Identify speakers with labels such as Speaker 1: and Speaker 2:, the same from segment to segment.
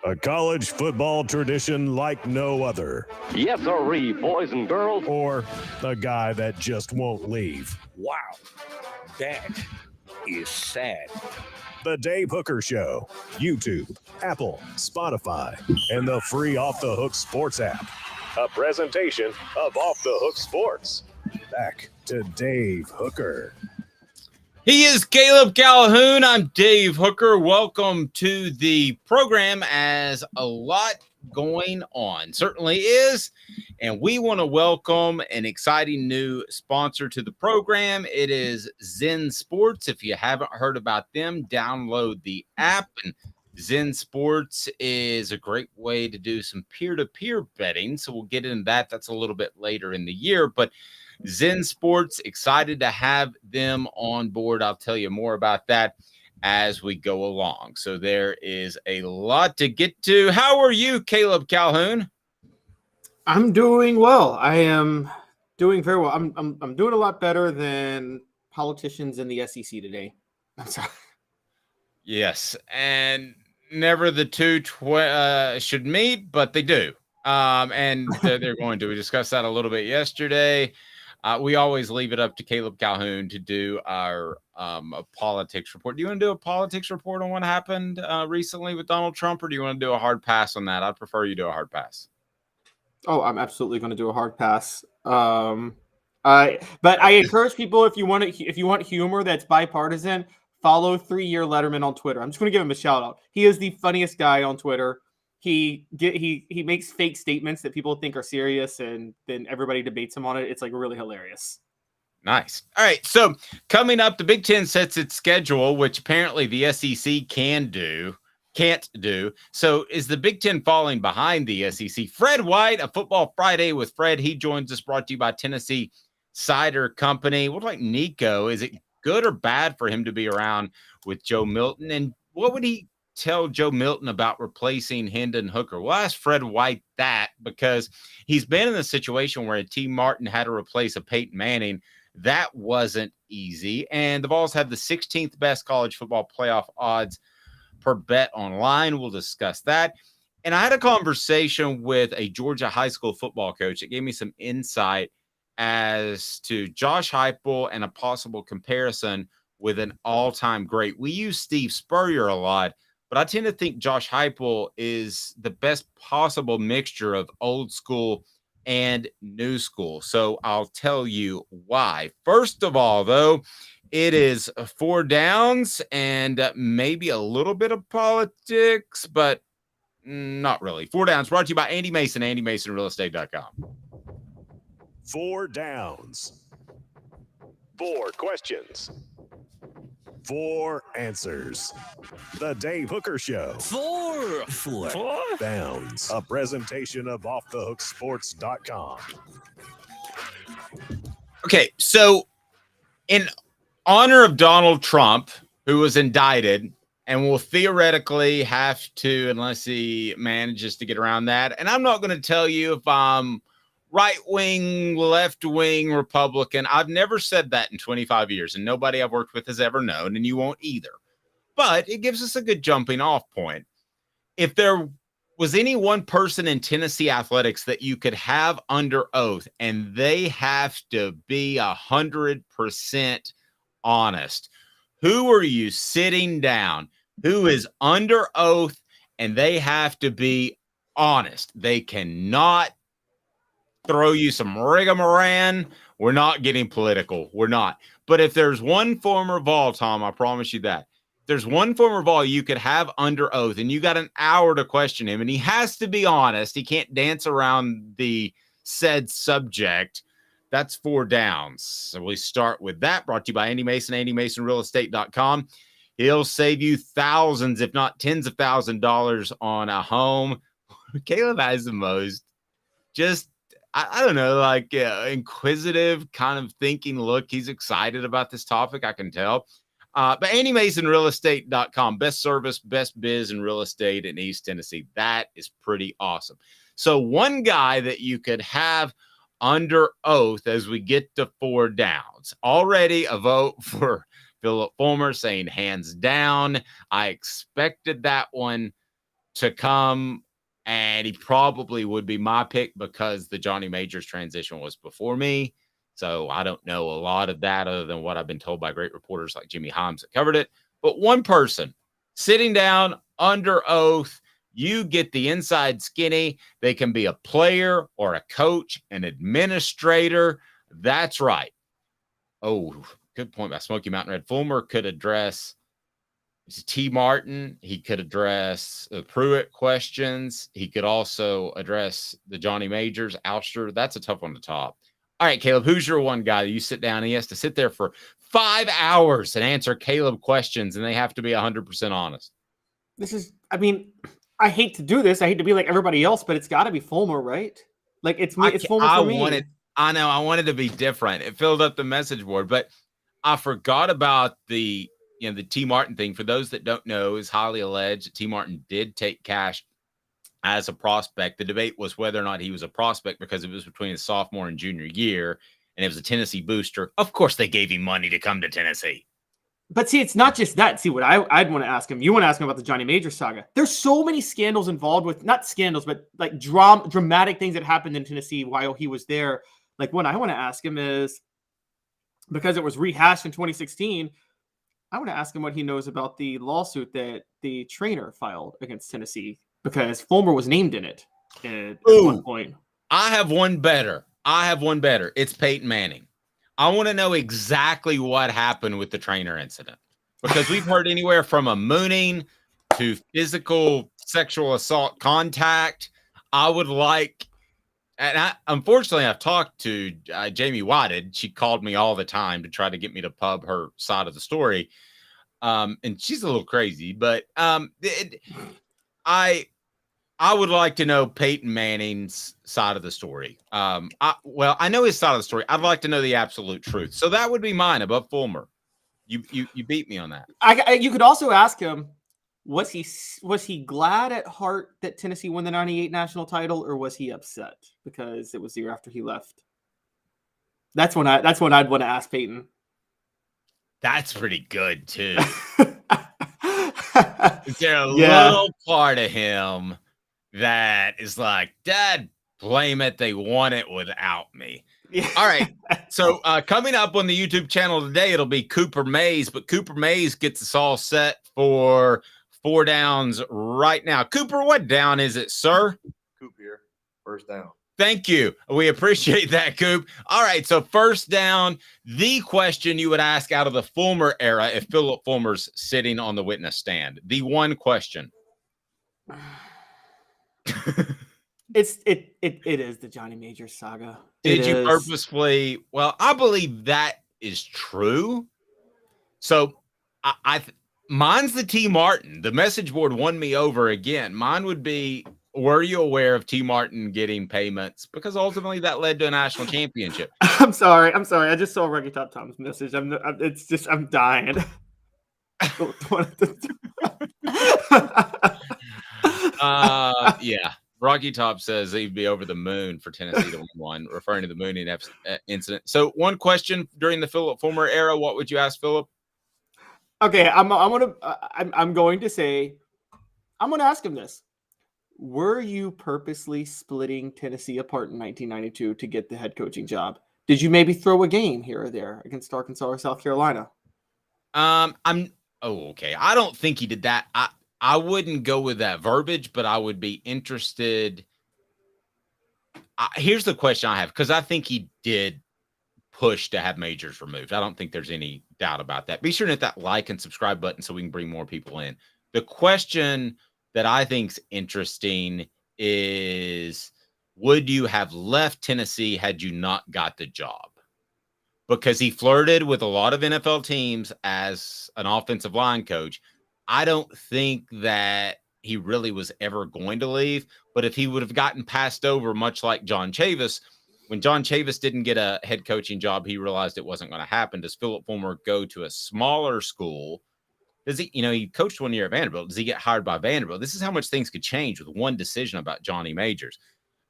Speaker 1: A college football tradition like no other.
Speaker 2: Yes, sirree, boys and girls.
Speaker 1: Or a guy that just won't leave.
Speaker 3: Wow, that is sad.
Speaker 1: The Dave Hooker Show. YouTube, Apple, Spotify, and the free Off the Hook Sports app. A presentation of Off the Hook Sports. Back to Dave Hooker.
Speaker 4: He is Caleb Calhoun. I'm Dave Hooker. Welcome to the program, as a lot going on certainly is. And we want to welcome an exciting new sponsor to the program. It is Zen Sports. If you haven't heard about them, download the app. And Zen Sports is a great way to do some peer-to-peer betting. So we'll get into that. That's a little bit later in the year. But Zen Sports, excited to have them on board. I'll tell you more about that as we go along. So there is a lot to get to. How are you, Caleb Calhoun?
Speaker 5: I'm doing well. I am doing very well. I'm doing a lot better than politicians in the SEC today. I'm sorry.
Speaker 4: Yes, and never the two should meet, but they do. And they're going to. We discussed that a little bit yesterday. We always leave it up to Caleb Calhoun to do our politics report. Do you want to do a politics report on what happened recently with Donald Trump, or do you want to do a hard pass on that? I'd prefer you do a hard pass.
Speaker 5: Oh, I'm absolutely going to do a hard pass. But I encourage people, if you want humor that's bipartisan, follow 3-Year Letterman on Twitter. I'm just going to give him a shout out. He is the funniest guy on Twitter. He makes fake statements that people think are serious, and then everybody debates him on it. It's like really hilarious.
Speaker 4: Nice. All right. So coming up, the Big Ten sets its schedule, which apparently the SEC can't do. So is the Big Ten falling behind the SEC? Fred White, a Football Friday with Fred. He joins us, brought to you by Tennessee Cider Company. What about Nico? Is it good or bad for him to be around with Joe Milton? And what would he tell Joe Milton about replacing Hendon Hooker? Well, ask Fred White that, because he's been in a situation where a T. Martin had to replace a Peyton Manning. That wasn't easy. And the Vols have the 16th best college football playoff odds per bet online. We'll discuss that. And I had a conversation with a Georgia high school football coach that gave me some insight as to Josh Heupel and a possible comparison with an all-time great. We use Steve Spurrier a lot, but I tend to think Josh Heupel is the best possible mixture of old school and new school. So I'll tell you why. First of all, though, it is 4 downs and maybe a little bit of politics, but not really. 4 downs brought to you by Andy Mason, AndyMasonRealEstate.com.
Speaker 1: 4 downs. 4 questions. 4 answers. The Dave Hooker Show.
Speaker 3: 4
Speaker 1: downs. A presentation of OffTheHookSports.com.
Speaker 4: Okay, so in honor of Donald Trump, who was indicted and will theoretically have to, unless he manages to get around that. And I'm not going to tell you if I'm right-wing, left-wing Republican. I've never said that in 25 years, and nobody I've worked with has ever known, and you won't either. But it gives us a good jumping-off point. If there was any one person in Tennessee athletics that you could have under oath, and they have to be 100% honest, who are you sitting down? Who is under oath, and they have to be honest? They cannot throw you some rigamaran. We're not getting political. We're not. But if there's one former Vol, Tom, I promise you that. There's one former Vol you could have under oath, and you got an hour to question him, and he has to be honest. He can't dance around the said subject. That's 4 downs. So we start with that, brought to you by Andy Mason, AndyMasonRealEstate.com. He'll save you thousands, if not tens of thousands of dollars on a home. Caleb has the most just, I don't know, like inquisitive kind of thinking look. He's excited about this topic, I can tell. But AndyMasonRealEstate.com, best service, best biz in real estate in East Tennessee. That is pretty awesome. So one guy that you could have under oath as we get to 4 downs. Already a vote for Philip Fulmer saying hands down. I expected that one to come, and he probably would be my pick because the Johnny Majors transition was before me. So I don't know a lot of that other than what I've been told by great reporters like Jimmy Himes that covered it. But one person sitting down under oath, you get the inside skinny. They can be a player or a coach, an administrator. That's right. Oh, good point by Smoky Mountain Red. Fulmer could address T. Martin. He could address the Pruitt questions. He could also address the Johnny Majors, ouster. That's a tough one to top. All right, Caleb, who's your one guy that you sit down and he has to sit there for 5 hours and answer Caleb questions, and they have to be 100% honest?
Speaker 5: I hate to do this. I hate to be like everybody else, but it's got to be Fulmer, right? Like it's me. It's Fulmer for me.
Speaker 4: I know. I wanted to be different. It filled up the message board, but I forgot about the T. Martin thing. For those that don't know, is highly alleged that T. Martin did take cash as a prospect. The debate was whether or not he was a prospect because it was between his sophomore and junior year, and it was a Tennessee booster. Of course, they gave him money to come to Tennessee.
Speaker 5: But see, it's not just that. See, what I'd want to ask him. You want to ask him about the Johnny Majors saga. There's so many scandals involved with, not scandals, but like dramatic things that happened in Tennessee while he was there. Like what I want to ask him is, because it was rehashed in 2016, I want to ask him what he knows about the lawsuit that the trainer filed against Tennessee, because Fulmer was named in it at one point.
Speaker 4: I have one better. It's Peyton Manning. I want to know exactly what happened with the trainer incident, because we've heard anywhere from a mooning to physical sexual assault contact. I would like, and unfortunately, I've talked to Jamie Whited. She called me all the time to try to get me to pub her side of the story. And she's a little crazy, but I would like to know Peyton Manning's side of the story. I know his side of the story. I'd like to know the absolute truth. So that would be mine above Fulmer. You beat me on that.
Speaker 5: You could also ask him, was he glad at heart that Tennessee won the 98 national title, or was he upset because it was the year after he left? That's when I'd want to ask Peyton.
Speaker 4: That's pretty good too. Is there a little part of him that is like, Dad, blame it, they won it without me?
Speaker 5: Yeah.
Speaker 4: All right. So coming up on the YouTube channel today, it'll be Cooper Mays, but Cooper Mays gets us all set for 4 downs right now. Cooper, what down is it, sir?
Speaker 6: Coop here. First down.
Speaker 4: Thank you. We appreciate that, Coop. All right, so first down, the question you would ask out of the Fulmer era if Philip Fulmer's sitting on the witness stand. The one question.
Speaker 5: It is the Johnny Majors saga.
Speaker 4: Did you purposefully? Well, I believe that is true. So mine's the T. Martin. The message board won me over again. Mine would be, were you aware of T. Martin getting payments? Because ultimately that led to a national championship.
Speaker 5: I'm sorry. I just saw Reggie Top Tom's message. I'm dying.
Speaker 4: Yeah. Rocky Top says he'd be over the moon for Tennessee to win one, referring to the mooning incident. So one question during the Philip Fulmer era, what would you ask Philip?
Speaker 5: Okay, I'm going to ask him this. Were you purposely splitting Tennessee apart in 1992 to get the head coaching job? Did you maybe throw a game here or there against Arkansas or South Carolina?
Speaker 4: Okay. I don't think he did that. I wouldn't go with that verbiage, but I would be interested. Here's the question I have, because I think he did push to have Majors removed. I don't think there's any doubt about that. Be sure to hit that like and subscribe button so we can bring more people in. The question that I think's interesting is, would you have left Tennessee had you not got the job? Because he flirted with a lot of NFL teams as an offensive line coach. I don't think that he really was ever going to leave, but if he would have gotten passed over, much like John Chavis, when John Chavis didn't get a head coaching job, he realized it wasn't going to happen. Does Philip Fulmer go to a smaller school? Does he, he coached 1 year at Vanderbilt. Does he get hired by Vanderbilt? This is how much things could change with one decision about Johnny Majors.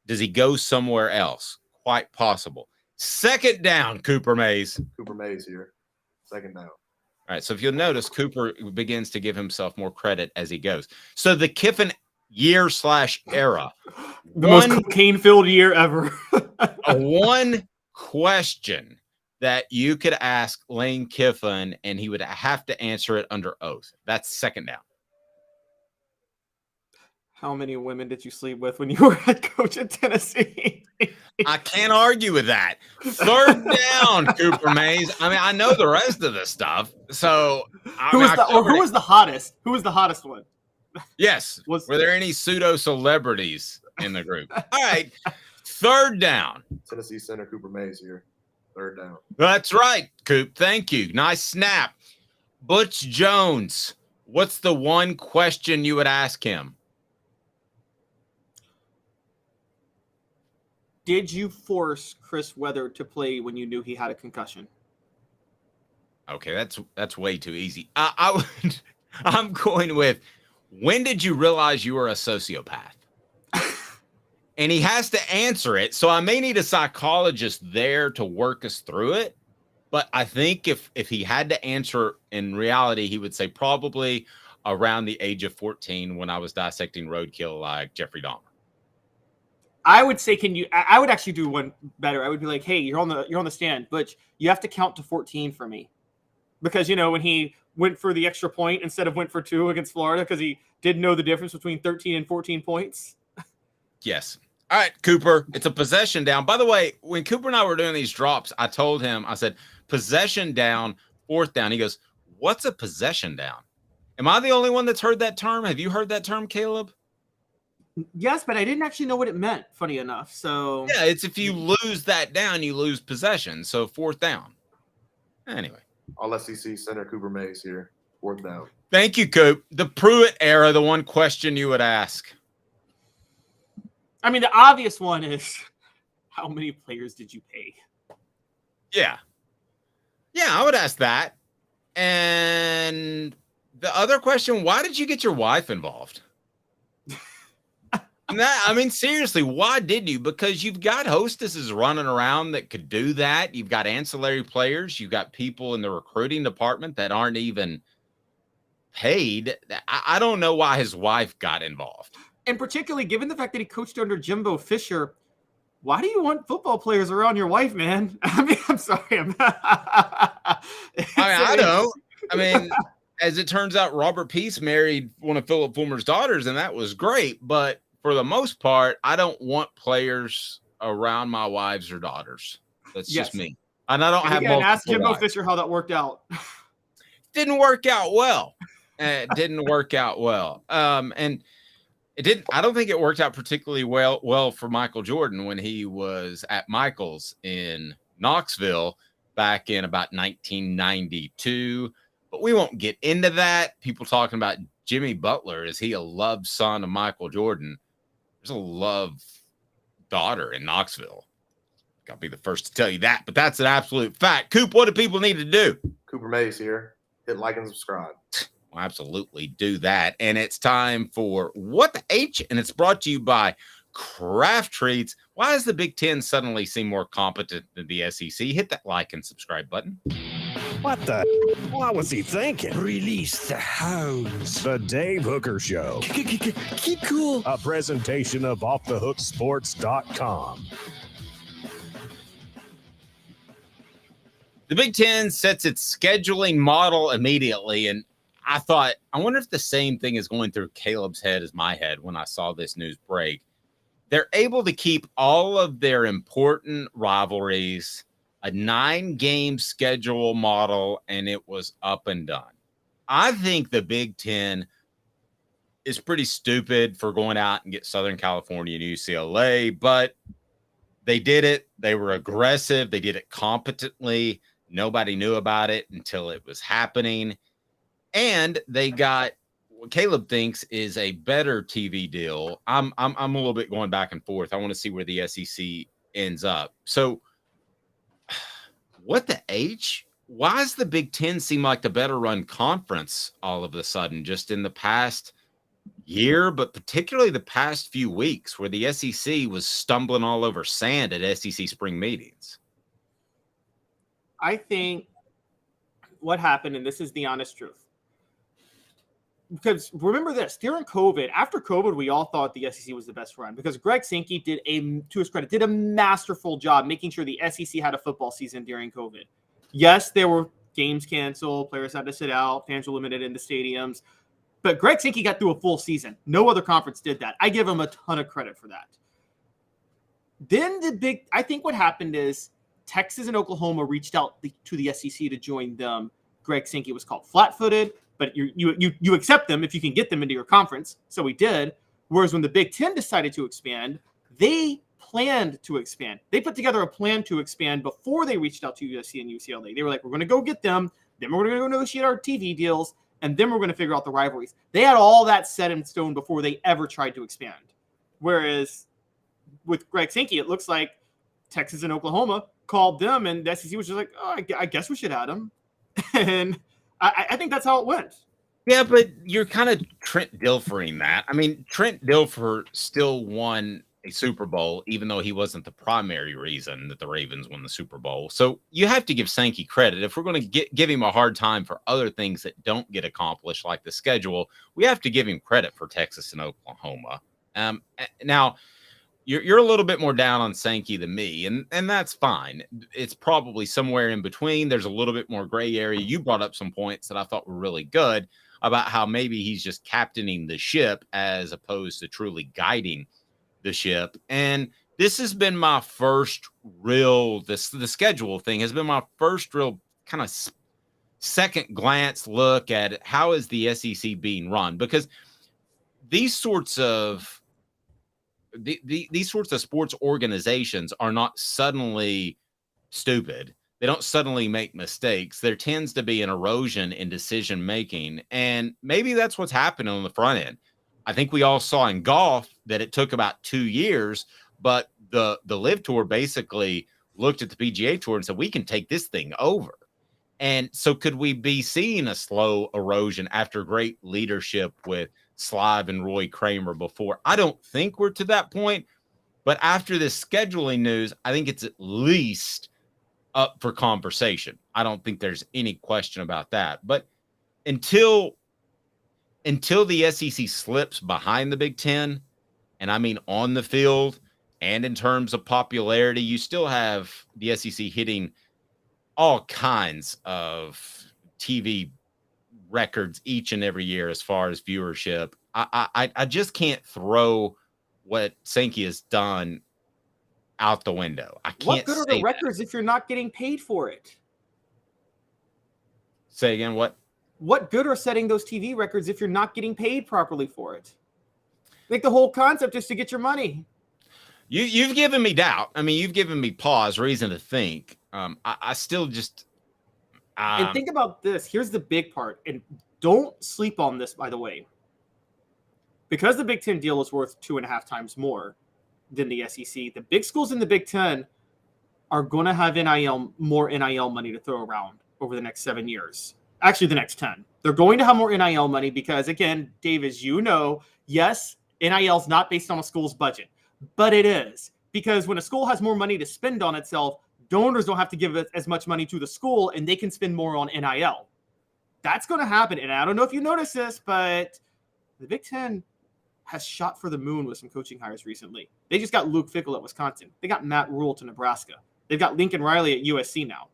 Speaker 4: Does he go somewhere else? Quite possible. Second down, Cooper Mays.
Speaker 6: Cooper Mays here. Second down.
Speaker 4: All right, so if you'll notice, Cooper begins to give himself more credit as he goes. So the Kiffin year/era.
Speaker 5: The most cocaine-filled year ever.
Speaker 4: One question that you could ask Lane Kiffin, and he would have to answer it under oath. That's second down.
Speaker 5: How many women did you sleep with when you were head coach at Tennessee?
Speaker 4: I can't argue with that. Third down, Cooper Mays. I mean, I know the rest of the stuff. So
Speaker 5: who was the hottest? Who was the hottest one?
Speaker 4: Yes. Were there any pseudo celebrities in the group? All right. Third down.
Speaker 6: Tennessee center Cooper Mays here. Third down.
Speaker 4: That's right, Coop. Thank you. Nice snap. Butch Jones. What's the one question you would ask him?
Speaker 5: Did you force Chris Weather to play when you knew he had a concussion?
Speaker 4: Okay, that's way too easy. I'm going with, when did you realize you were a sociopath? And he has to answer it. So I may need a psychologist there to work us through it. But I think if he had to answer in reality, he would say probably around the age of 14 when I was dissecting roadkill like Jeffrey Dahmer.
Speaker 5: I would say, I would actually do one better. I would be like, hey, you're on the stand, Butch, you have to count to 14 for me. Because, when he went for the extra point instead of went for 2 against Florida, because he didn't know the difference between 13 and 14 points.
Speaker 4: Yes. All right, Cooper, it's a possession down. By the way, when Cooper and I were doing these drops, I told him, I said, possession down, fourth down. He goes, what's a possession down? Am I the only one that's heard that term? Have you heard that term, Caleb?
Speaker 5: Yes, but I didn't actually know what it meant, funny enough. So
Speaker 4: yeah, it's if you lose that down, you lose possession. So fourth down. Anyway.
Speaker 6: All SEC center Cooper Mays here. Fourth down.
Speaker 4: Thank you, Coop. The Pruitt era, the one question you would ask.
Speaker 5: I mean, the obvious one is, how many players did you pay?
Speaker 4: Yeah. Yeah, I would ask that. And the other question, why did you get your wife involved? Seriously, why did you? Because you've got hostesses running around that could do that. You've got ancillary players. You've got people in the recruiting department that aren't even paid. I don't know why his wife got involved.
Speaker 5: And particularly given the fact that he coached under Jimbo Fisher, why do you want football players around your wife, man? I mean, I'm sorry.
Speaker 4: I don't. I mean, as it turns out, Robert Peace married one of Philip Fulmer's daughters, and that was great. But for the most part, I don't want players around my wives or daughters. That's just me. And I don't have multiple
Speaker 5: ask Jimbo
Speaker 4: wives.
Speaker 5: Fisher how that worked out.
Speaker 4: Didn't work out well. It didn't work out well. And it didn't. I don't think it worked out particularly well for Michael Jordan when he was at Michael's in Knoxville back in about 1992. But we won't get into that. People talking about Jimmy Butler. Is he a love son of Michael Jordan? There's a love daughter in Knoxville. I'll be the first to tell you that, but that's an absolute fact. Coop, what do people need to do?
Speaker 6: Cooper Mays here. Hit like and subscribe.
Speaker 4: Well, absolutely do that. And it's time for What the H? And it's brought to you by Kraft Treats. Why does the Big Ten suddenly seem more competent than the SEC? Hit that like and subscribe button.
Speaker 1: What the? What was he thinking?
Speaker 3: Release the hounds.
Speaker 1: The Dave Hooker Show.
Speaker 3: Keep cool.
Speaker 1: A presentation of OffTheHookSports.com.
Speaker 4: The Big Ten sets its scheduling model immediately, and I thought, I wonder if the same thing is going through Caleb's head as my head when I saw this news break. They're able to keep all of their important rivalries, a 9-game schedule model, and it was up and done. I think the Big Ten is pretty stupid for going out and get Southern California and UCLA, but they did it. They were aggressive. They did it competently. Nobody knew about it until it was happening. And they got what Caleb thinks is a better TV deal. I'm a little bit going back and forth. I want to see where the SEC ends up. So what the H? Why does the Big Ten seem like the better run conference all of a sudden, just in the past year, but particularly the past few weeks where the SEC was stumbling all over sand at SEC spring meetings?
Speaker 5: I think what happened, and this is the honest truth, because remember this, during COVID, after COVID, we all thought the SEC was the best run because Greg Sankey to his credit, did a masterful job making sure the SEC had a football season during COVID. Yes, there were games canceled, players had to sit out, fans were limited in the stadiums, but Greg Sankey got through a full season. No other conference did that. I give him a ton of credit for that. Then I think what happened is Texas and Oklahoma reached out to the SEC to join them. Greg Sankey was called flat-footed, but you accept them if you can get them into your conference. So we did. Whereas when the Big Ten decided to expand, they planned to expand. They put together a plan to expand before they reached out to USC and UCLA. They were like, we're going to go get them. Then we're going to go negotiate our TV deals. And then we're going to figure out the rivalries. They had all that set in stone before they ever tried to expand. Whereas with Greg Sankey, it looks like Texas and Oklahoma called them, and the SEC was just like, oh, I guess we should add them. And I think that's how it went.
Speaker 4: Yeah, but you're kind of Trent Dilfering that. I mean, Trent Dilfer still won a Super Bowl, even though he wasn't the primary reason that the Ravens won the Super Bowl. So you have to give Sankey credit. If we're going to give him a hard time for other things that don't get accomplished, like the schedule, we have to give him credit for Texas and Oklahoma. Now, you're a little bit more down on Sankey than me, and that's fine. It's probably somewhere in between. There's a little bit more gray area. You brought up some points that I thought were really good about how maybe he's just captaining the ship as opposed to truly guiding the ship. And this has been my first real, the schedule thing has been my first real kind of second glance look at how is the SEC being run, because these sorts of these sorts of sports organizations are not suddenly stupid. They don't suddenly make mistakes. There tends to be an erosion in decision making, and maybe that's what's happening on the front end. I think we all saw in golf that it took about 2 years, but the LIV Tour basically looked at the PGA Tour and said, we can take this thing over. And so could we be seeing a slow erosion after great leadership with Slive and Roy Kramer before? I don't think we're to that point, but after this scheduling news, I think it's at least up for conversation. I don't think there's any question about that. But until the SEC slips behind the Big Ten, and I mean on the field and in terms of popularity, you still have the SEC hitting all kinds of TV records each and every year as far as viewership. I just can't throw what Sankey has done out the window. I can't.
Speaker 5: What good are the records if you're not getting paid for it?
Speaker 4: Say again, what?
Speaker 5: What good are setting those TV records if you're not getting paid properly for it? I think the whole concept is to get your money.
Speaker 4: You've given me doubt. I mean, you've given me pause, reason to think. I still just.
Speaker 5: And think about this. Here's the big part. And don't sleep on this, by the way. Because the Big Ten deal is worth 2.5 times more than the SEC, the big schools in the Big Ten are going to have more NIL money to throw around over the next 7 years. Actually, the next 10. They're going to have more NIL money because, again, Dave, as you know, yes, NIL is not based on a school's budget, but it is. Because when a school has more money to spend on itself, donors don't have to give as much money to the school, and they can spend more on NIL. That's going to happen. And I don't know if you noticed this, but the Big Ten has shot for the moon with some coaching hires recently. They just got Luke Fickell at Wisconsin. They got Matt Rule to Nebraska. They've got Lincoln Riley at USC now.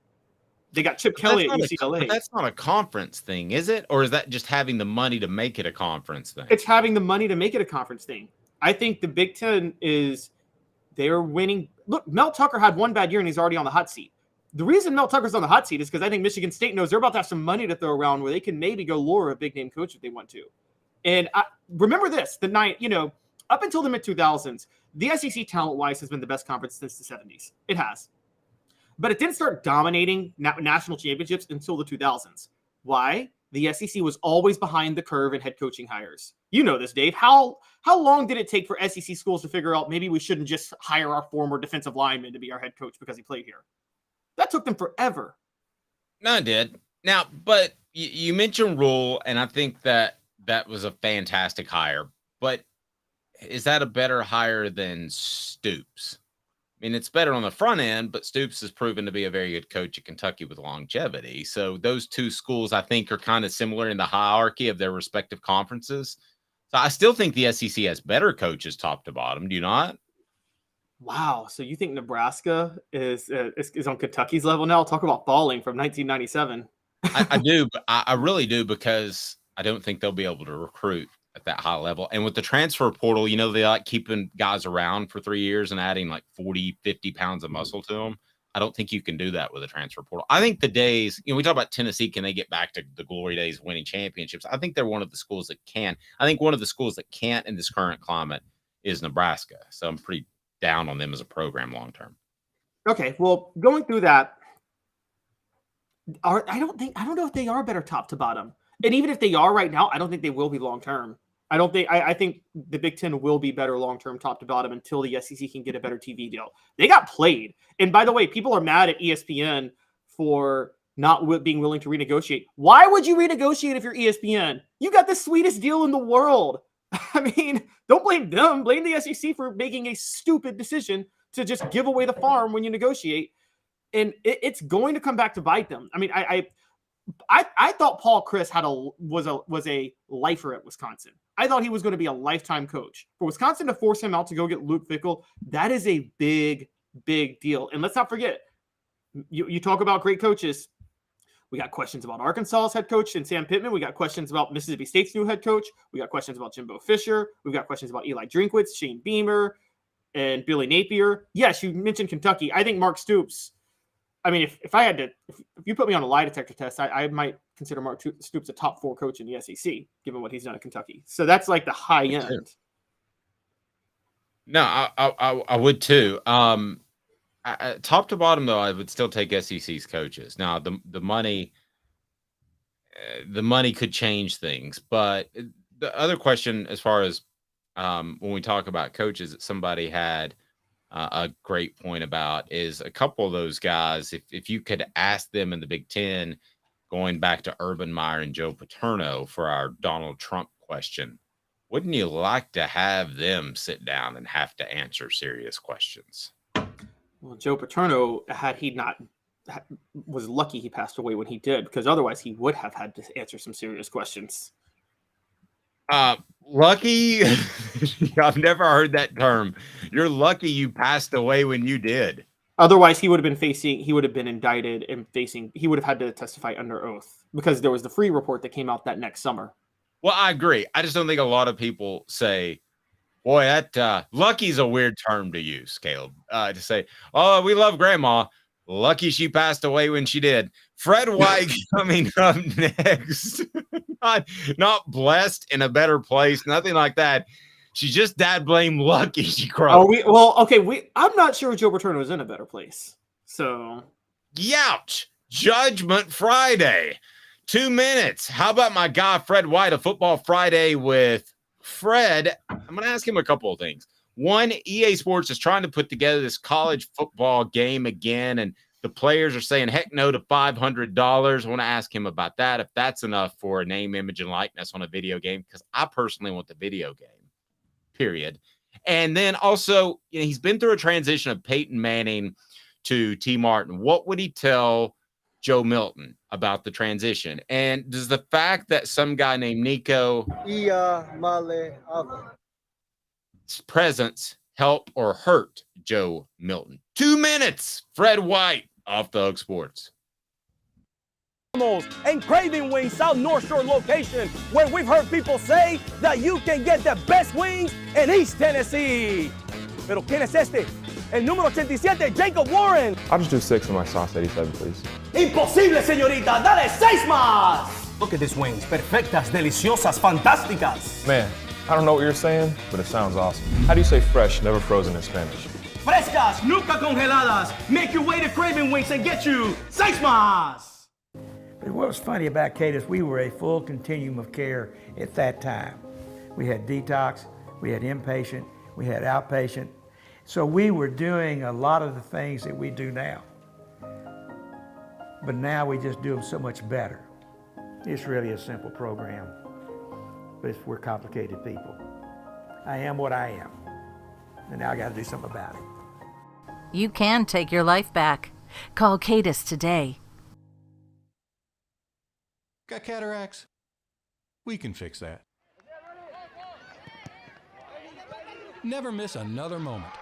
Speaker 5: They got Chip Kelly at UCLA.
Speaker 4: But that's not a conference thing, is it? Or is that just having the money to make it a conference thing?
Speaker 5: It's having the money to make it a conference thing. I think the Big Ten they're winning. Look, Mel Tucker had one bad year and he's already on the hot seat. The reason Mel Tucker's on the hot seat is because I think Michigan State knows they're about to have some money to throw around where they can maybe go lure a big name coach if they want to. And remember this, up until the mid-2000s, the SEC talent-wise has been the best conference since the 70s. It has. But it didn't start dominating national championships until the 2000s. Why? The SEC was always behind the curve in head coaching hires. You know this, Dave. How long did it take for SEC schools to figure out maybe we shouldn't just hire our former defensive lineman to be our head coach because he played here? That took them forever.
Speaker 4: No, it did. Now, but you mentioned Rule, and I think that was a fantastic hire. But is that a better hire than Stoops? I mean, it's better on the front end, but Stoops has proven to be a very good coach at Kentucky with longevity. So those two schools, I think, are kind of similar in the hierarchy of their respective conferences. So I still think the SEC has better coaches top to bottom. Do you not?
Speaker 5: Wow. So you think Nebraska is on Kentucky's level now? Talk about falling from 1997.
Speaker 4: I do, but I really do, because I don't think they'll be able to recruit at that high level. And with the transfer portal, you know, they like keeping guys around for 3 years and adding like 40, 50 pounds of muscle to them. I don't think you can do that with a transfer portal. I think the days, you know, we talk about Tennessee, can they get back to the glory days of winning championships? I think they're one of the schools that can. I think one of the schools that can't in this current climate is Nebraska. So I'm pretty down on them as a program long term.
Speaker 5: Okay, well, going through that, I don't know if they are better top to bottom. And even if they are right now, I don't think they will be long term. I think the Big Ten will be better long term top to bottom until the SEC can get a better TV deal. They got played. And by the way, people are mad at ESPN for not being willing to renegotiate. Why would you renegotiate if you're ESPN? You got the sweetest deal in the world. I mean, don't blame them. Blame the SEC for making a stupid decision to just give away the farm when you negotiate. And it's going to come back to bite them. I mean, I thought Paul Chryst was a lifer at Wisconsin. I thought he was going to be a lifetime coach. For Wisconsin to force him out to go get Luke Fickell, that is a big, big deal. And let's not forget, you talk about great coaches. We got questions about Arkansas's head coach and Sam Pittman. We got questions about Mississippi State's new head coach. We got questions about Jimbo Fisher. We've got questions about Eli Drinkwitz, Shane Beamer, and Billy Napier. Yes, you mentioned Kentucky. I think Mark Stoops. I mean, if you put me on a lie detector test, I might consider Mark Stoops a top 4 coach in the SEC, given what he's done at Kentucky. So that's like the high end.
Speaker 4: No, I would too. Top to bottom, though, I would still take SEC's coaches. Now, the money could change things, but the other question, as far as when we talk about coaches, that somebody had a great point about is a couple of those guys. If you could ask them in the Big Ten, going back to Urban Meyer and Joe Paterno for our Donald Trump question, wouldn't you like to have them sit down and have to answer serious questions?
Speaker 5: Well, Joe Paterno, was lucky he passed away when he did, because otherwise he would have had to answer some serious questions.
Speaker 4: Lucky? I've never heard that term. You're lucky you passed away when you did.
Speaker 5: Otherwise, he would have been indicted and he would have had to testify under oath, because there was the free report that came out that next summer.
Speaker 4: Well, I agree. I just don't think a lot of people say, boy, that lucky's a weird term to use, Caleb, to say, oh, we love grandma. Lucky she passed away when she did. Fred White coming up next. not blessed in a better place, nothing like that. She's just dad blame lucky she cried.
Speaker 5: I'm not sure Joe Paterno is in a better place. So,
Speaker 4: youch. Judgment Friday. 2 minutes. How about my guy Fred White, a Football Friday with Fred? I'm going to ask him a couple of things. One, EA Sports is trying to put together this college football game again, and the players are saying heck no to $500. I want to ask him about that, if that's enough for a name, image, and likeness on a video game, because I personally want the video game, period. And then also, he's been through a transition of Peyton Manning to T. Martin. What would he tell Joe Milton about the transition? And does the fact that some guy named Nico presence help or hurt Joe Milton? 2 minutes. Fred White, Off the Hook Sports.
Speaker 7: And Craving Wings South North Shore location, where we've heard people say that you can get the best wings in East Tennessee. Pero ¿quién es este? El número 87, Jacob Warren.
Speaker 8: I'll just do 6 on my sauce 87, please.
Speaker 7: Imposible, señorita. Dale 6 más. Look at these wings. Perfectas, deliciosas, fantásticas.
Speaker 8: Man, I don't know what you're saying, but it sounds awesome. How do you say fresh, never frozen in Spanish?
Speaker 7: Frescas, nunca congeladas. Make your way to Craving Wings and get you 6 más.
Speaker 9: But what was funny about Kate is we were a full continuum of care at that time. We had detox, we had inpatient, we had outpatient. So we were doing a lot of the things that we do now. But now we just do them so much better. It's really a simple program, but we're complicated people. I am what I am, and now I got to do something about it.
Speaker 10: You can take your life back. Call Cadis today.
Speaker 11: Got cataracts? We can fix that. Never miss another moment.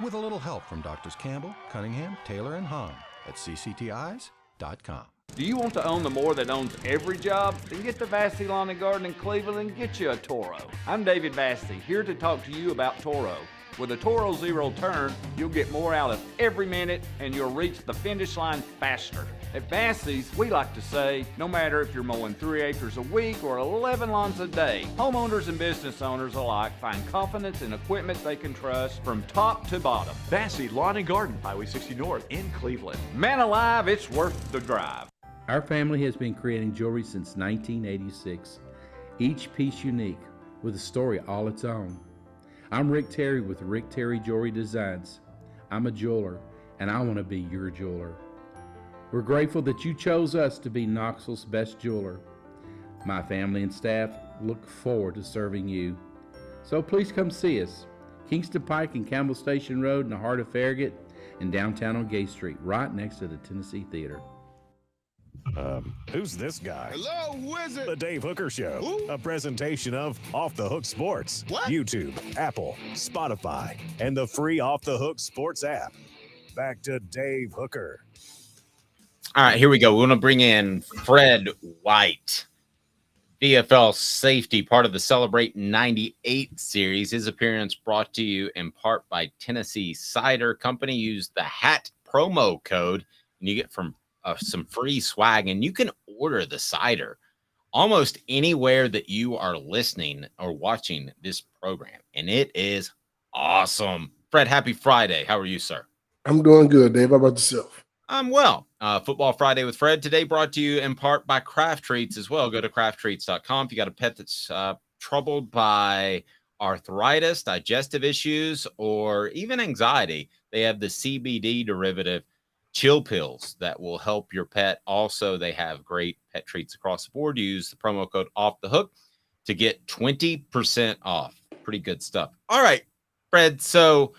Speaker 11: With a little help from Doctors Campbell, Cunningham, Taylor, and Hahn at cctis.com.
Speaker 12: Do you want to own the more that owns every job? Then get to Vassey Lawn and Garden in Cleveland and get you a Toro. I'm David Vassey, here to talk to you about Toro. With a Toro Zero Turn, you'll get more out of every minute and you'll reach the finish line faster. At Vassey's, we like to say, no matter if you're mowing 3 acres a week or 11 lawns a day, homeowners and business owners alike find confidence in equipment they can trust from top to bottom.
Speaker 13: Vassey Lawn and Garden, Highway 60 North in Cleveland.
Speaker 12: Man alive, it's worth the drive.
Speaker 14: Our family has been creating jewelry since 1986, each piece unique with a story all its own. I'm Rick Terry with Rick Terry Jewelry Designs. I'm a jeweler, and I want to be your jeweler. We're grateful that you chose us to be Knoxville's best jeweler. My family and staff look forward to serving you. So please come see us. Kingston Pike and Campbell Station Road in the heart of Farragut and downtown on Gay Street, right next to the Tennessee Theater.
Speaker 1: Who's this guy?
Speaker 15: Hello, wizard.
Speaker 1: The Dave Hooker Show,
Speaker 15: Who?
Speaker 1: a presentation of Off the Hook Sports,
Speaker 15: What?
Speaker 1: YouTube, Apple, Spotify, and the free Off the Hook Sports app. Back to Dave Hooker.
Speaker 4: All right, here we go. We want to bring in Fred White, VFL safety, part of the Celebrate 98 series. His appearance brought to you in part by Tennessee Cider Company. Use the HAT promo code, and you get some free swag, and you can order the cider almost anywhere that you are listening or watching this program, and it is awesome. Fred, happy Friday. How are you, sir?
Speaker 15: I'm doing good, Dave. How about yourself?
Speaker 4: I'm well. Football Friday with Fred today brought to you in part by Craft Treats as well. Go to crafttreats.com. If you got a pet that's troubled by arthritis, digestive issues, or even anxiety, they have the CBD derivative chill pills that will help your pet. Also, they have great pet treats across the board. Use the promo code Off the Hook to get 20% off. Pretty good stuff. All right, Fred. So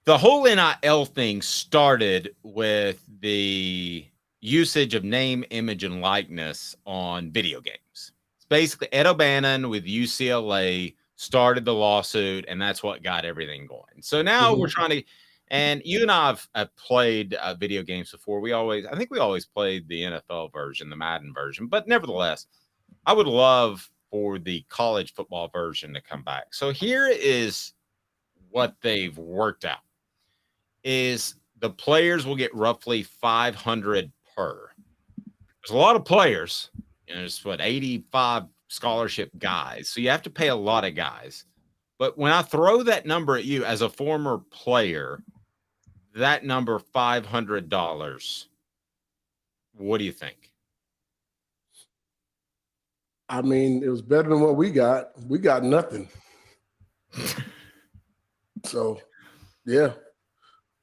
Speaker 4: the whole NIL thing started with the usage of name, image, and likeness on video games. It's basically Ed O'Bannon with UCLA started the lawsuit, and that's what got everything going. So now we're trying to. And you and I have played video games before. I think we always played the NFL version, the Madden version. But nevertheless, I would love for the college football version to come back. So here is what they've worked out. Is the players will get roughly $500 per. There's a lot of players. There's 85 scholarship guys. So you have to pay a lot of guys. But when I throw that number at you as a former player, that number $500, what do you think?
Speaker 15: I mean, it was better than what we got. We got nothing. So, yeah.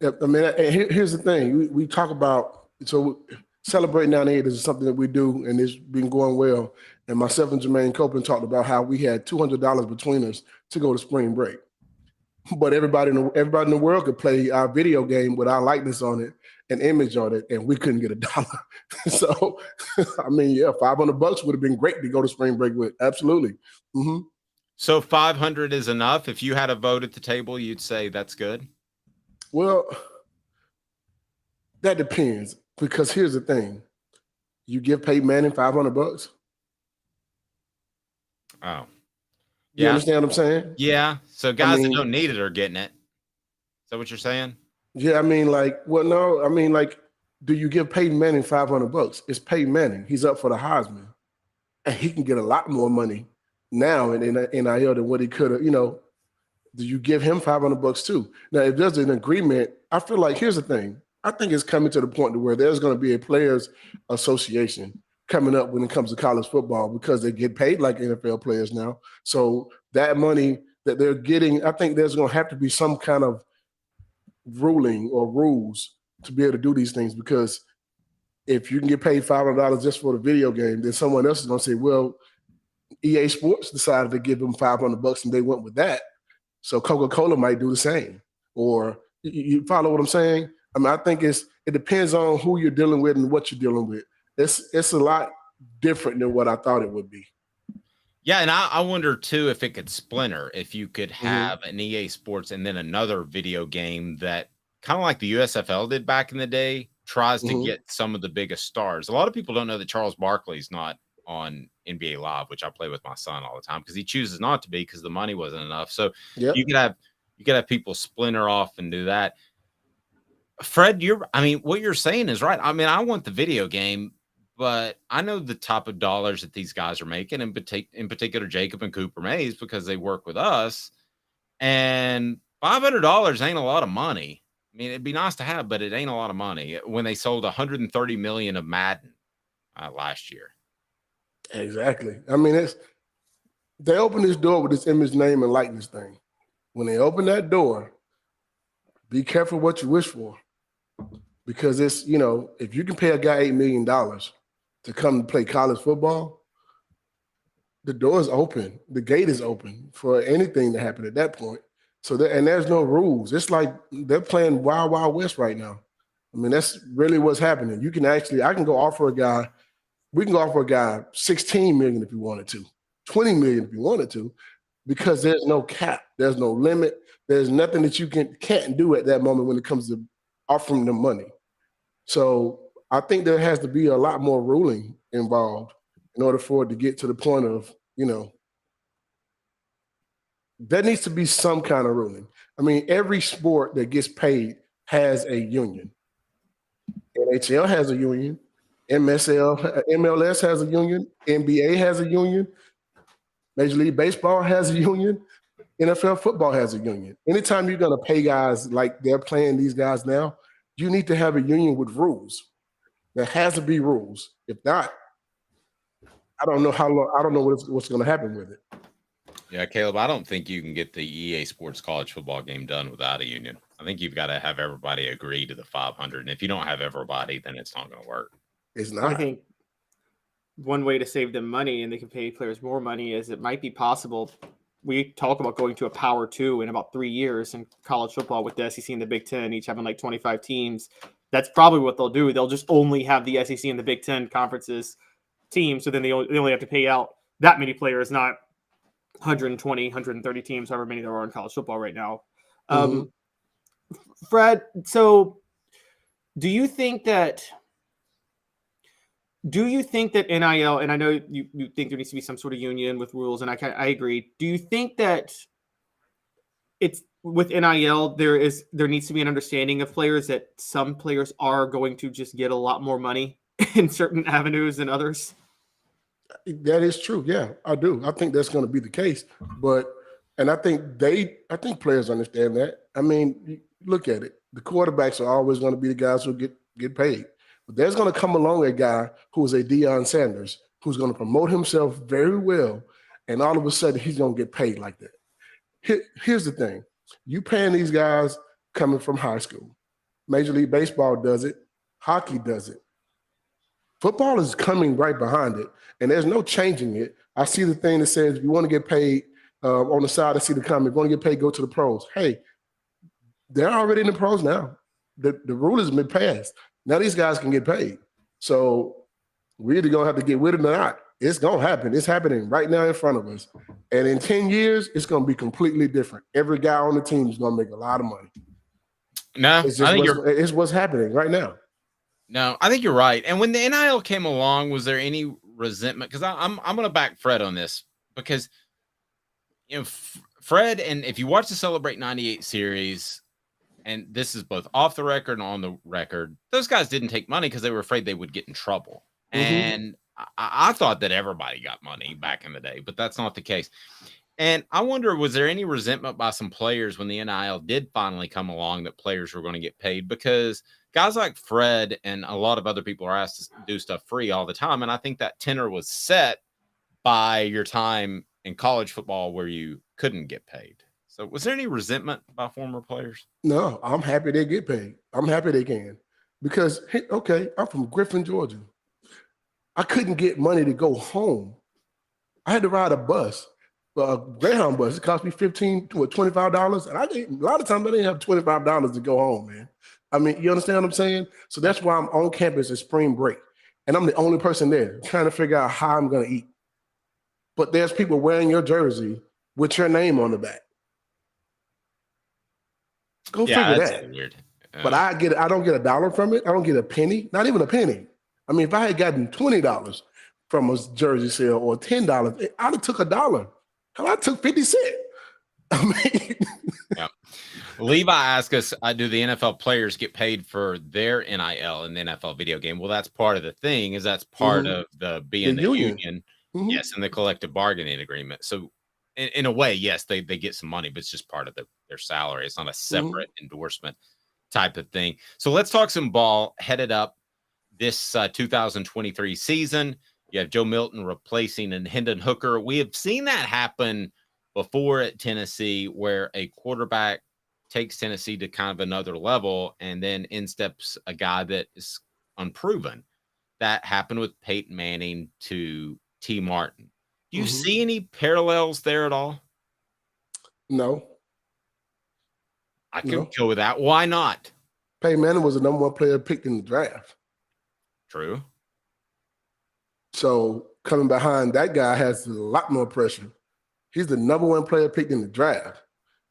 Speaker 15: I mean, here's the thing. We talk about, so Celebrate 98 is something that we do, and it's been going well. And myself and Jermaine Copeland talked about how we had $200 between us to go to spring break. But everybody in the world could play our video game with our likeness on it and image on it, and we couldn't get $1. So, I mean, yeah, $500 would have been great to go to spring break with. Absolutely. Mm-hmm.
Speaker 4: So 500 is enough. If you had a vote at the table, you'd say that's good?
Speaker 15: Well, that depends, because here's the thing. You give Peyton Manning $500?
Speaker 4: Oh.
Speaker 15: You understand what I'm saying?
Speaker 4: Yeah. So guys that don't need it are getting it. Is that what you're saying?
Speaker 15: Yeah, I mean, do you give Peyton Manning $500? It's Peyton Manning. He's up for the Heisman. And he can get a lot more money now in NIL than what he could have, Do you give him $500 too? Now, if there's an agreement, I feel like, here's the thing. I think it's coming to the point to where there's going to be a players association coming up when it comes to college football, because they get paid like NFL players now. So that money that they're getting, I think there's going to have to be some kind of ruling or rules to be able to do these things, because if you can get paid $500 just for the video game, then someone else is going to say, well, EA Sports decided to give them $500 and they went with that. So Coca-Cola might do the same, or You follow what I'm saying? I mean, I think it depends on who you're dealing with and what you're dealing with. It's a lot different than what I thought it would be.
Speaker 4: Yeah, and I wonder too if it could splinter, if you could have an EA Sports and then another video game that kind of like the USFL did back in the day tries to get some of the biggest stars. A lot of people don't know that Charles Barkley's not on NBA Live, which I play with my son all the time because he chooses not to be because the money wasn't enough. So you could have people splinter off and do that. Fred, what you're saying is right. I mean, I want the video game, but I know the type of dollars that these guys are making, in particular Jacob and Cooper Mays, because they work with us. And $500 ain't a lot of money. I mean, it'd be nice to have, but it ain't a lot of money when they sold 130 million of Madden last year.
Speaker 15: Exactly. I mean, they opened this door with this image, name, and likeness thing. When they open that door, be careful what you wish for. Because it's, if you can pay a guy $8 million to come play college football, the door is open. The gate is open for anything to happen at that point. So there's no rules. It's like they're playing Wild Wild West right now. I mean, that's really what's happening. You can I can go offer a guy, we can go offer a guy 16 million if you wanted to, 20 million if you wanted to, because there's no cap, there's no limit, there's nothing that you can't do at that moment when it comes to offering them money. So I think there has to be a lot more ruling involved in order for it to get to the point of, there needs to be some kind of ruling. I mean, every sport that gets paid has a union. NHL has a union. MLS has a union. NBA has a union. Major League Baseball has a union. NFL football has a union. Anytime you're going to pay guys like they're paying these guys now, you need to have a union with rules. There has to be rules. If not, I don't know how long. I don't know what's going to happen with it.
Speaker 4: Yeah, Caleb, I don't think you can get the EA Sports college football game done without a union. I think you've got to have everybody agree to the 500. And if you don't have everybody, then it's not going to work.
Speaker 15: It's not.
Speaker 5: I think one way to save them money and they can pay players more money is it might be possible. We talk about going to a Power 2 in about 3 years in college football with the SEC and the Big Ten, each having like 25 teams. That's probably what they'll do. They'll just only have the SEC and the Big Ten conferences teams. So then they only have to pay out that many players, not 120, 130 teams, however many there are in college football right now. Fred, so do you think that NIL, and I know you think there needs to be some sort of union with rules, and I agree. Do you think that it's with NIL, there needs to be an understanding of players that some players are going to just get a lot more money in certain avenues than others?
Speaker 15: That is true. Yeah, I do. I think that's going to be the case. And I think players understand that. I mean, look at it. The quarterbacks are always going to be the guys who get paid. But there's going to come along a guy who is a Deion Sanders who's going to promote himself very well, and all of a sudden he's going to get paid like that. Here's the thing. You paying these guys coming from high school. Major League Baseball does it. Hockey does it. Football is coming right behind it, and there's no changing it. I see the thing that says if you want to get paid on the side, I see the comment, if you want to get paid, go to the pros. Hey, they're already in the pros now. The rule has been passed. Now these guys can get paid. So we're either going to have to get with it or not. It's going to happen. It's happening right now in front of us. And in 10 years, it's going to be completely different. Every guy on the team is going to make a lot of money.
Speaker 4: No,
Speaker 15: it's what's happening right now.
Speaker 4: No, I think you're right. And when the NIL came along, was there any resentment? Because I'm going to back Fred on this because, Fred, and if you watch the Celebrate 98 series, and this is both off the record and on the record, those guys didn't take money because they were afraid they would get in trouble. And I thought that everybody got money back in the day, but that's not the case. And I wonder, was there any resentment by some players when the NIL did finally come along that players were going to get paid? Because guys like Fred and a lot of other people are asked to do stuff free all the time. And I think that tenor was set by your time in college football where you couldn't get paid. So was there any resentment by former players?
Speaker 15: No, I'm happy they get paid. I'm happy they can. Because, okay, I'm from Griffin, Georgia. I couldn't get money to go home. I had to ride a bus. Greyhound bus. It cost me $25, and a lot of times I didn't have $25 to go home, man. I mean, you understand what I'm saying? So that's why I'm on campus at spring break, and I'm the only person there trying to figure out how I'm going to eat. But there's people wearing your jersey with your name on the back. Go figure
Speaker 4: that's
Speaker 15: that.
Speaker 4: Weird.
Speaker 15: But I don't get $1 from it. I don't get a penny, not even a penny. I mean, if I had gotten $20 from a jersey sale or $10, I'd have took $1. Hell, I took 50 cents. I mean,
Speaker 4: yeah. Levi asked us, do the NFL players get paid for their NIL in the NFL video game? Well, that's part of the thing, is that's part of the being the union. Yes, and the collective bargaining agreement. So in a way, yes, they get some money, but it's just part of their salary. It's not a separate endorsement type of thing. So let's talk some ball headed up this 2023 season. You have Joe Milton replacing Hendon Hooker. We have seen that happen before at Tennessee, where a quarterback takes Tennessee to kind of another level, and then in steps a guy that is unproven. That happened with Peyton Manning to T. Martin. Do you see any parallels there at all?
Speaker 15: No.
Speaker 4: I could go with that. Why not?
Speaker 15: Peyton Manning was the number 1 player picked in the draft.
Speaker 4: True.
Speaker 15: So coming behind that guy has a lot more pressure. He's the number 1 player picked in the draft.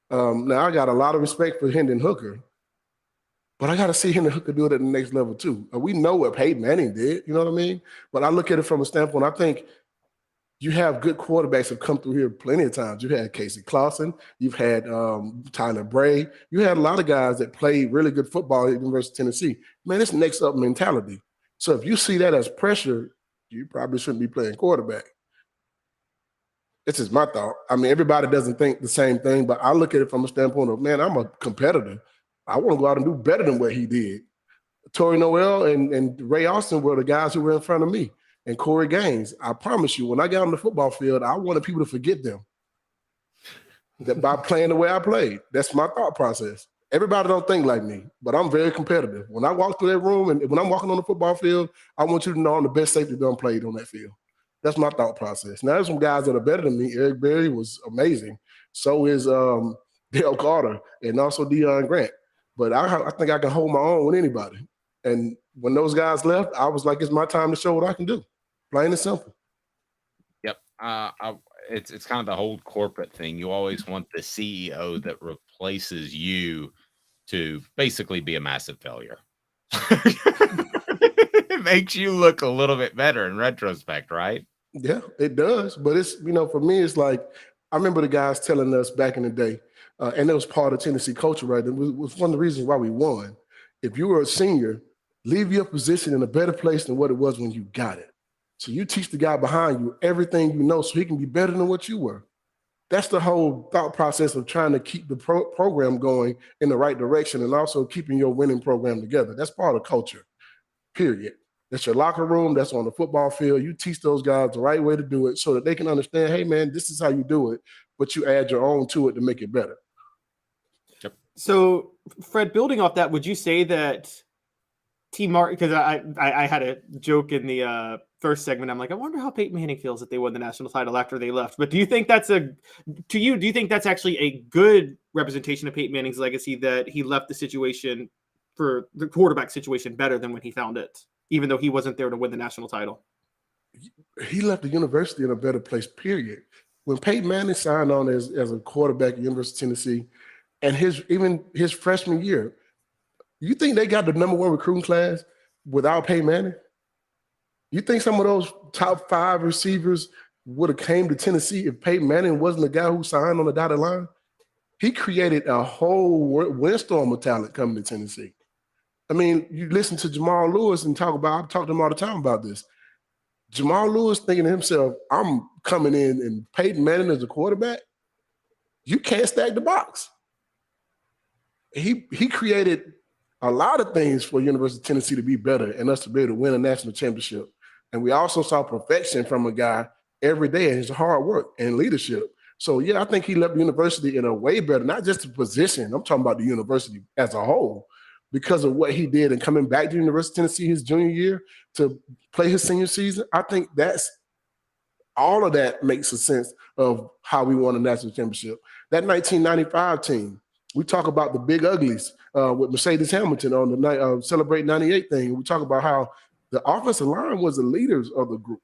Speaker 15: Now, I got a lot of respect for Hendon Hooker, but I got to see Hendon Hooker do it at the next level too. We know what Peyton Manning did, you know what I mean? But I look at it from a standpoint, I think you have good quarterbacks have come through here plenty of times. You've had Casey Clausen. You've had Tyler Bray. You had a lot of guys that played really good football at the University of Tennessee. Man, it's next up mentality. So if you see that as pressure, you probably shouldn't be playing quarterback. This is my thought. I mean, everybody doesn't think the same thing, but I look at it from a standpoint of, man, I'm a competitor. I want to go out and do better than what he did. Torrey Noel and Ray Austin were the guys who were in front of me. And Corey Gaines, I promise you, when I got on the football field, I wanted people to forget them. That by playing the way I played. That's my thought process. Everybody don't think like me, but I'm very competitive. When I walk through that room and when I'm walking on the football field, I want you to know I'm the best safety done played on that field. That's my thought process. Now, there's some guys that are better than me. Eric Berry was amazing. So is Dale Carter and also Deion Grant. But I think I can hold my own with anybody. And when those guys left, I was like, it's my time to show what I can do. Plain and simple.
Speaker 4: Yep. It's kind of the whole corporate thing. You always want the CEO that replaces you to basically be a massive failure. It makes you look a little bit better in retrospect, right?
Speaker 15: Yeah, it does. But it's, for me, it's like, I remember the guys telling us back in the day, and it was part of Tennessee culture, right? It was one of the reasons why we won. If you were a senior, leave your position in a better place than what it was when you got it. So you teach the guy behind you everything you know so he can be better than what you were. That's the whole thought process of trying to keep the program going in the right direction and also keeping your winning program together. That's part of culture, period. That's your locker room. That's on the football field. You teach those guys the right way to do it so that they can understand, hey, man, this is how you do it, but you add your own to it to make it better.
Speaker 4: Yep.
Speaker 5: So, Fred, building off that, would you say that T. Martin, because I had a joke in the first segment, I'm like, I wonder how Peyton Manning feels that they won the national title after they left. But do you think that's do you think that's actually a good representation of Peyton Manning's legacy, that he left the situation for the quarterback situation better than when he found it, even though he wasn't there to win the national title?
Speaker 15: He left the university in a better place, period. When Peyton Manning signed on as a quarterback at the University of Tennessee, and his freshman year, you think they got the number 1 recruiting class without Peyton Manning? You think some of those top 5 receivers would have came to Tennessee if Peyton Manning wasn't the guy who signed on the dotted line? He created a whole windstorm of talent coming to Tennessee. I mean, you listen to Jamal Lewis and I talk to him all the time about this. Jamal Lewis thinking to himself, I'm coming in and Peyton Manning as a quarterback, you can't stack the box. He created a lot of things for University of Tennessee to be better and us to be able to win a national championship. And we also saw perfection from a guy every day in his hard work and leadership. So, yeah, I think he left the university in a way better, not just the position. I'm talking about the university as a whole, because of what he did and coming back to University of Tennessee his junior year to play his senior season. I think that's All of that makes a sense of how we won a national championship. That 1995 team, we talk about the big uglies with Mercedes Hamilton on the night Celebrate 98 thing. We talk about how the offensive line was the leaders of the group.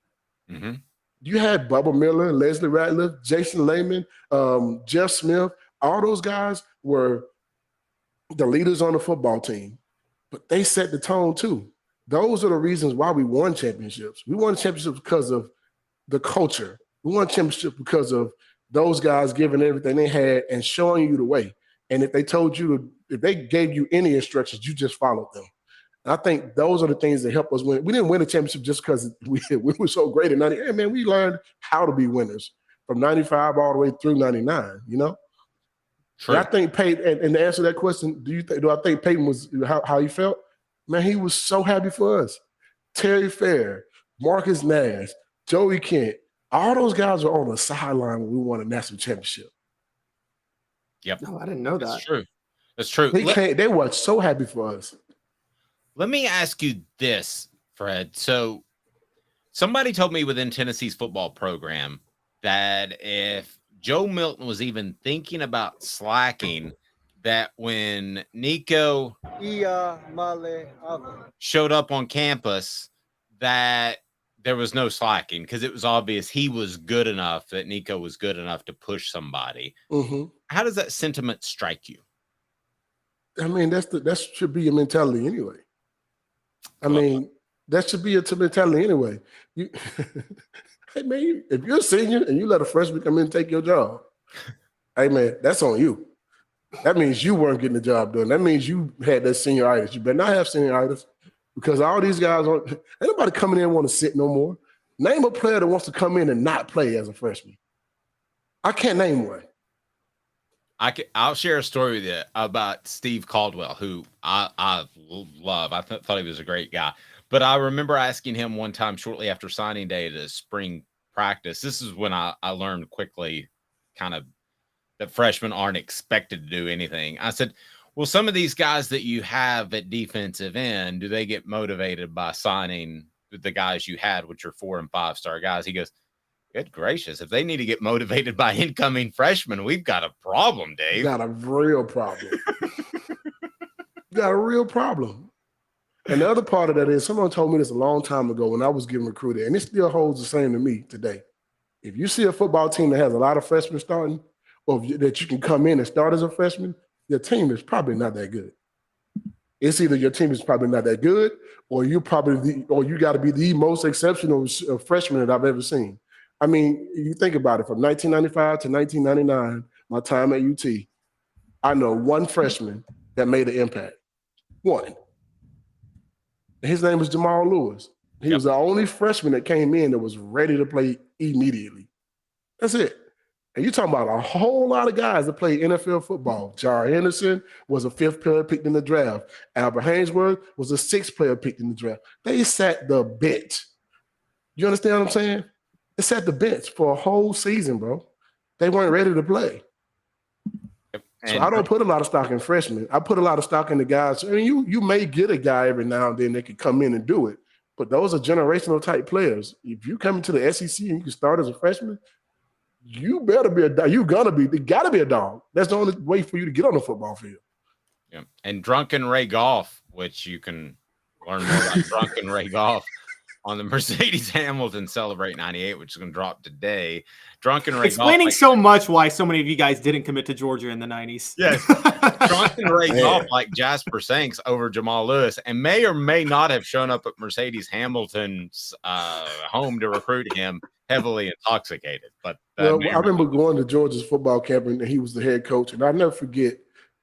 Speaker 4: Mm-hmm.
Speaker 15: You had Bubba Miller, Leslie Ratliff, Jason Lehman, Jeff Smith. All those guys were the leaders on the football team, but they set the tone too. Those are the reasons why we won championships. We won championships because of the culture. We won championships because of those guys giving everything they had and showing you the way. And if they told you, if they gave you any instructions, you just followed them. And I think those are the things that help us win. We didn't win a championship just because we were so great in 98. Man, we learned how to be winners from 95 all the way through 99, you know?
Speaker 4: True.
Speaker 15: I think Peyton, and to answer that question, do I think Peyton was how he felt? Man, he was so happy for us. Terry Fair, Marcus Nash, Joey Kent, all those guys were on the sideline when we won a national championship.
Speaker 4: Yep.
Speaker 5: No, I didn't know that.
Speaker 4: That's true. That's true.
Speaker 15: They were so happy for us.
Speaker 4: Let me ask you this, Fred. So somebody told me within Tennessee's football program that if Joe Milton was even thinking about slacking, that when Nico showed up on campus, that there was no slacking because it was obvious he was good enough, that Nico was good enough to push somebody.
Speaker 15: Mm-hmm.
Speaker 4: How does that sentiment strike you?
Speaker 15: I mean, that should be your mentality anyway. I mean, that should be your mentality anyway. Hey, man, if you're a senior and you let a freshman come in and take your job, hey, man, that's on you. That means you weren't getting the job done. That means you had that senioritis. You better not have senioritis because all these guys ain't nobody coming in and want to sit no more. Name a player that wants to come in and not play as a freshman. I can't name one.
Speaker 4: I'll share a story with you about Steve Caldwell, who I love. I thought he was a great guy. But I remember asking him one time shortly after signing day at a spring practice. This is when I learned quickly kind of that freshmen aren't expected to do anything. I said, well, some of these guys that you have at defensive end, do they get motivated by signing the guys you had, which are 4- and 5-star guys? He goes, good gracious, if they need to get motivated by incoming freshmen, we've got a problem, Dave.
Speaker 15: You got a real problem. You got a real problem. And the other part of that is someone told me this a long time ago when I was getting recruited, and it still holds the same to me today. If you see a football team that has a lot of freshmen starting, or that you can come in and start as a freshman, your team is probably not that good. It's either your team is probably not that good, or you got to be the most exceptional freshman that I've ever seen. I mean, you think about it, from 1995 to 1999, my time at UT, I know one freshman that made an impact. One. His name was Jamal Lewis. He was the only freshman that came in that was ready to play immediately. That's it. And you're talking about a whole lot of guys that played NFL football. Jar Henderson was a 5th player picked in the draft. Albert Hainsworth was a 6th player picked in the draft. They sat the bench. You understand what I'm saying? They sat the bench for a whole season, bro. They weren't ready to play. So I don't put a lot of stock in freshmen. I put a lot of stock in the guys. I mean, you may get a guy every now and then that can come in and do it, but those are generational type players. If you come into the SEC and you can start as a freshman, you better be a dog. You gotta be a dog. That's the only way for you to get on the football field.
Speaker 4: Yeah. And Drunken Ray Golf, which you can learn more about Drunken Ray Golf on the Mercedes Hamilton Celebrate 98, which is going to drop today. Drunken Ray
Speaker 5: explaining
Speaker 4: Golf,
Speaker 5: so much why so many of you guys didn't commit to Georgia in the 90s.
Speaker 4: Yes. Drunken Ray Golf, like Jasper Sanks over Jamal Lewis, and may or may not have shown up at Mercedes Hamilton's home to recruit him, heavily intoxicated. But
Speaker 15: I remember going to Georgia's football camp, and he was the head coach. And I'll never forget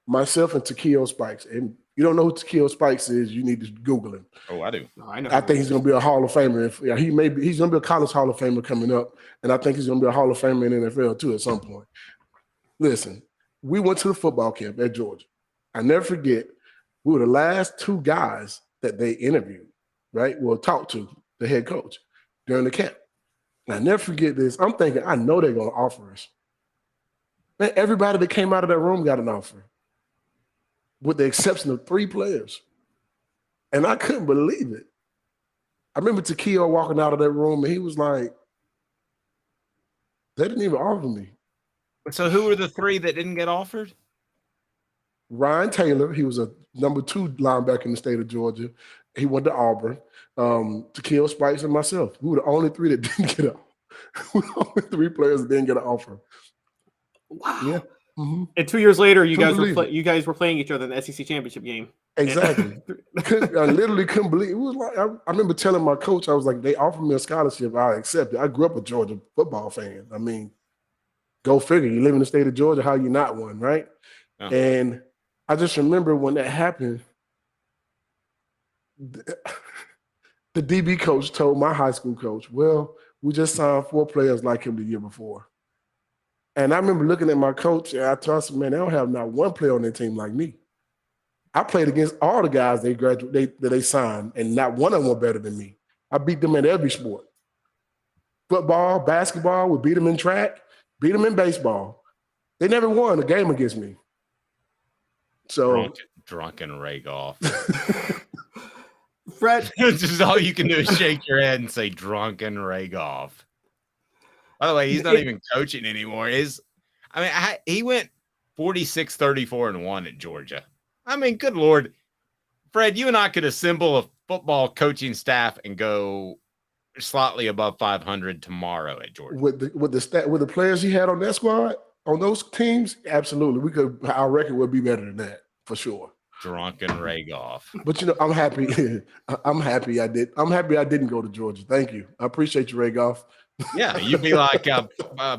Speaker 15: myself and Takeo Spikes. And you don't know who Takeo Spikes is, you need to Google him.
Speaker 4: Oh, I do.
Speaker 5: I know.
Speaker 15: I think he's going to be a Hall of Famer. He's going to be a college Hall of Famer coming up, and I think he's going to be a Hall of Famer in the NFL too at some point. Listen, we went to the football camp at Georgia. I never forget, we were the last 2 guys that they interviewed, right? Well, talked to the head coach during the camp. And I never forget this. I'm thinking, I know they're going to offer us. Man, everybody that came out of that room got an offer, with the exception of 3 players. And I couldn't believe it. I remember Takeo walking out of that room, and he was like, They didn't even offer me.
Speaker 4: So who were the 3 that didn't get offered?
Speaker 15: Ryan Taylor, he was a number 2 linebacker in the state of Georgia. He went to Auburn. Takil Spikes and myself. We were the only 3 that didn't get an we were the only 3 players that didn't get an offer.
Speaker 5: Wow.
Speaker 15: Yeah. Mm-hmm.
Speaker 5: And 2 years later, you
Speaker 15: Couldn't
Speaker 5: guys were playing each other in the SEC championship game.
Speaker 15: Exactly. I literally couldn't believe it. Was like I remember telling my coach, I was like, they offered me a scholarship, I accepted. I grew up a Georgia football fan. I mean, go figure. You live in the state of Georgia, how you not one, right?
Speaker 4: Yeah.
Speaker 15: And I just remember when that happened, the DB coach told my high school coach, well, we just signed 4 players like him the year before. And I remember looking at my coach, and I told him, man, they don't have not one player on their team like me. I played against all the guys that they signed, and not one of them were better than me. I beat them in every sport. Football, basketball, we beat them in track, beat them in baseball. They never won a game against me. So
Speaker 4: drunken Ray Goff.
Speaker 5: Fred,
Speaker 4: this is all you can do is shake your head and say drunken Ray Goff. By the way, he's not even coaching anymore. He went 46-34-1 at Georgia. I mean, good Lord. Fred, you and I could assemble a football coaching staff and go slightly above 500 tomorrow at Georgia.
Speaker 15: With the players he had on that squad, on those teams, absolutely. Our record would be better than that, for sure.
Speaker 4: Drunken Ray Goff.
Speaker 15: But I'm happy. I'm happy I didn't go to Georgia. Thank you. I appreciate you, Ray Goff.
Speaker 4: Yeah, you'd be like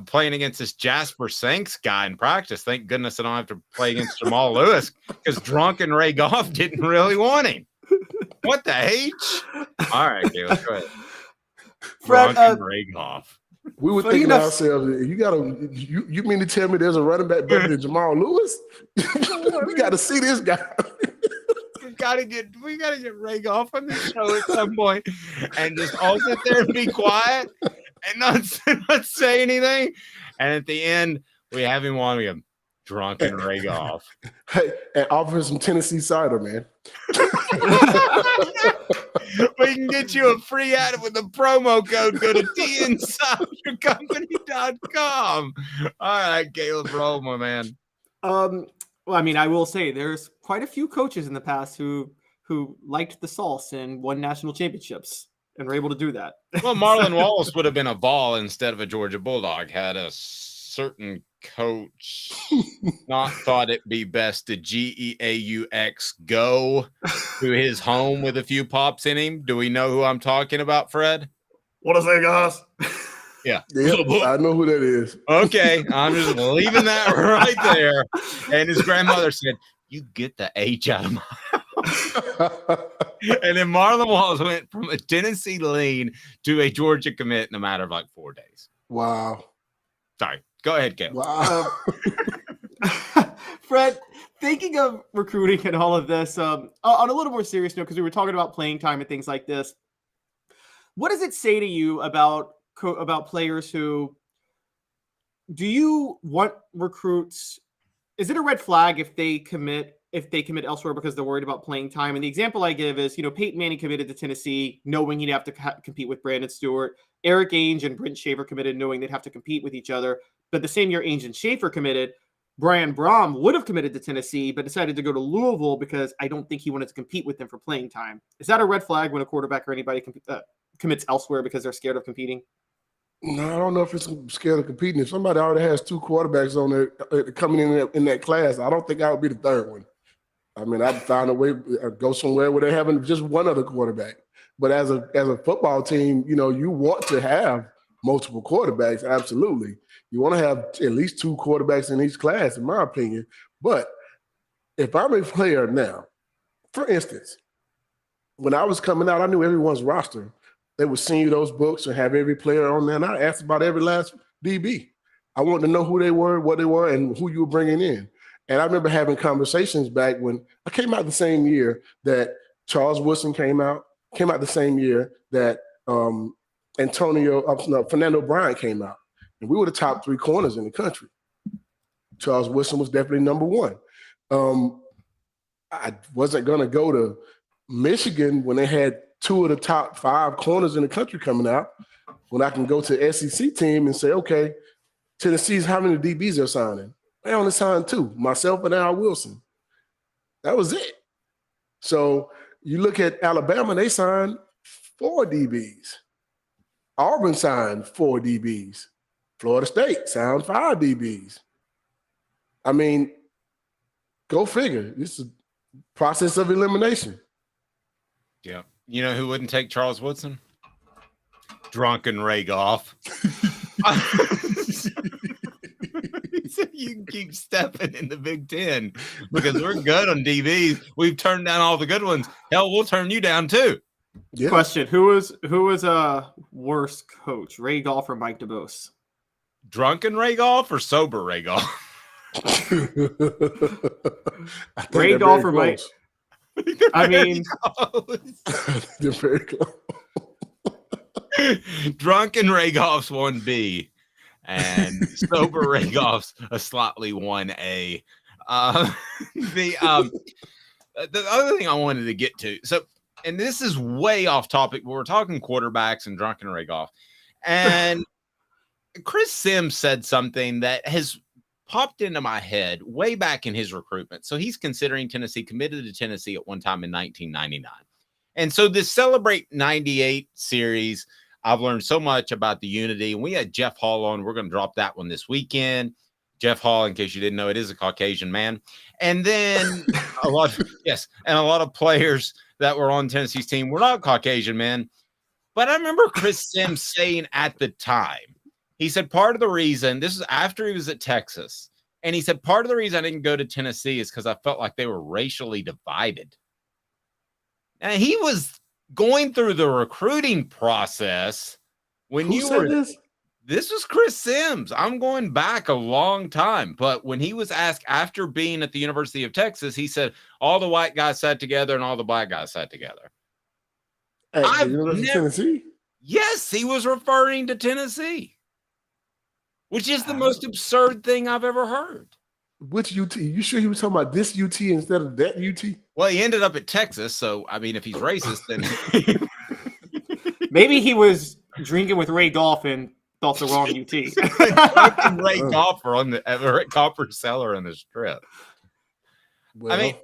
Speaker 4: playing against this Jasper Sanks guy in practice. Thank goodness I don't have to play against Jamal Lewis because drunken Ray Goff didn't really want him. What the H? All right, Caleb, go ahead.
Speaker 5: Fred,
Speaker 4: drunken Ray Goff.
Speaker 15: We were thinking to ourselves, you mean to tell me there's a running back better than Jamal Lewis? We got to see this guy.
Speaker 4: We gotta get Ray Goff on the show at some point and just all sit there and be quiet and not say anything. And at the end, we have him on. We have drunken Ray Goff.
Speaker 15: Hey, and offer some Tennessee cider, man.
Speaker 4: We can get you a free ad with the promo code. Go to tnsideyourcompany.com. All right, Caleb, roll, my man.
Speaker 5: Well, I mean, I will say there's quite a few coaches in the past who liked the sauce and won national championships and were able to do that.
Speaker 4: Well, Marlon Wallace would have been a Vol instead of a Georgia Bulldog had a certain coach not thought it be best to GEAUX go to his home with a few pops in him. Do we know who I'm talking about, Fred?
Speaker 6: What I say, guys?
Speaker 4: Yeah.
Speaker 15: I know who that is.
Speaker 4: Okay, I'm just leaving that right there. And his grandmother said, "You get the H out of my house." And then Marlon Wallace went from a Tennessee lean to a Georgia commit in a matter of like 4 days.
Speaker 15: Wow.
Speaker 4: Sorry. Go ahead, Kevin.
Speaker 15: Wow.
Speaker 5: Fred, thinking of recruiting and all of this, on a little more serious note, because we were talking about playing time and things like this, what does it say to you about players who do you want recruits? Is it a red flag if they commit elsewhere because they're worried about playing time? And the example I give is, Peyton Manning committed to Tennessee knowing he'd have to compete with Brandon Stewart. Eric Ainge and Brent Schaefer committed knowing they'd have to compete with each other. But the same year Ainge and Schaefer committed, Brian Brom would have committed to Tennessee, but decided to go to Louisville because I don't think he wanted to compete with them for playing time. Is that a red flag when a quarterback or anybody commits elsewhere because they're scared of competing?
Speaker 15: No, I don't know if it's scared of competing. If somebody already has 2 quarterbacks on there coming in that class, I don't think I would be the third one. I mean, I'd find a way to go somewhere where they're having just one other quarterback. But as a football team, you want to have multiple quarterbacks. Absolutely. You want to have at least 2 quarterbacks in each class, in my opinion. But if I'm a player now, for instance, when I was coming out, I knew everyone's roster. They would send you those books and have every player on there. And I asked about every last DB. I wanted to know who they were, what they were, and who you were bringing in. And I remember having conversations back when I came out the same year that Charles Woodson came out the same year that Fernando Bryant came out. And we were the top 3 corners in the country. Charles Woodson was definitely number 1. I wasn't going to go to Michigan when they had 2 of the top 5 corners in the country coming out, when I can go to the SEC team and say, okay, Tennessee's how many DBs they're signing? They only signed 2, myself and Al Wilson. That was it. So you look at Alabama, they signed 4 DBs. Auburn signed 4 DBs. Florida State signed 5 DBs. I mean, go figure. This is a process of elimination.
Speaker 4: Yeah. You know who wouldn't take Charles Woodson? Drunken Ray Goff. You can keep stepping in the Big Ten because we're good on DBs. We've turned down all the good ones. Hell, we'll turn you down too.
Speaker 5: Yeah. Question: Who was a worse coach, Ray Goff or Mike DeBose?
Speaker 4: Drunken Ray Goff or sober Ray Goff?
Speaker 5: Ray Goff or Mike? I mean,
Speaker 15: they're very close.
Speaker 4: Drunken Ray Goff's 1B. And sober Ray Goff's a slightly 1A. The other thing I wanted to get to, so, and this is way off topic, but we're talking quarterbacks and Drunken Ray Goff. And Chris Sims said something that has popped into my head way back in his recruitment. So he's considering Tennessee, committed to Tennessee at one time in 1999. And so this Celebrate 98 series, I've learned so much about the unity. And we had Jeff Hall on. We're going to drop that one this weekend. Jeff Hall, in case you didn't know, it is a Caucasian man. And then a lot of players that were on Tennessee's team were not Caucasian men. But I remember Chris Sims saying at the time, he said part of the reason, this is after he was at Texas, and he said part of the reason I didn't go to Tennessee is because I felt like they were racially divided. And he was going through the recruiting process when this was Chris Sims. I'm going back a long time, but when he was asked after being at the University of Texas, he said all the white guys sat together and all the black guys sat together.
Speaker 15: Tennessee?
Speaker 4: Yes, he was referring to Tennessee, which is the most absurd thing I've ever heard.
Speaker 15: Which UT? You sure he was talking about this UT instead of that UT?
Speaker 4: Well, he ended up at Texas, so I mean, if he's racist, then
Speaker 5: maybe he was drinking with Ray Goff and thought the wrong UT.
Speaker 4: Ray Goff on the Copper Cellar on the Strip. Well, I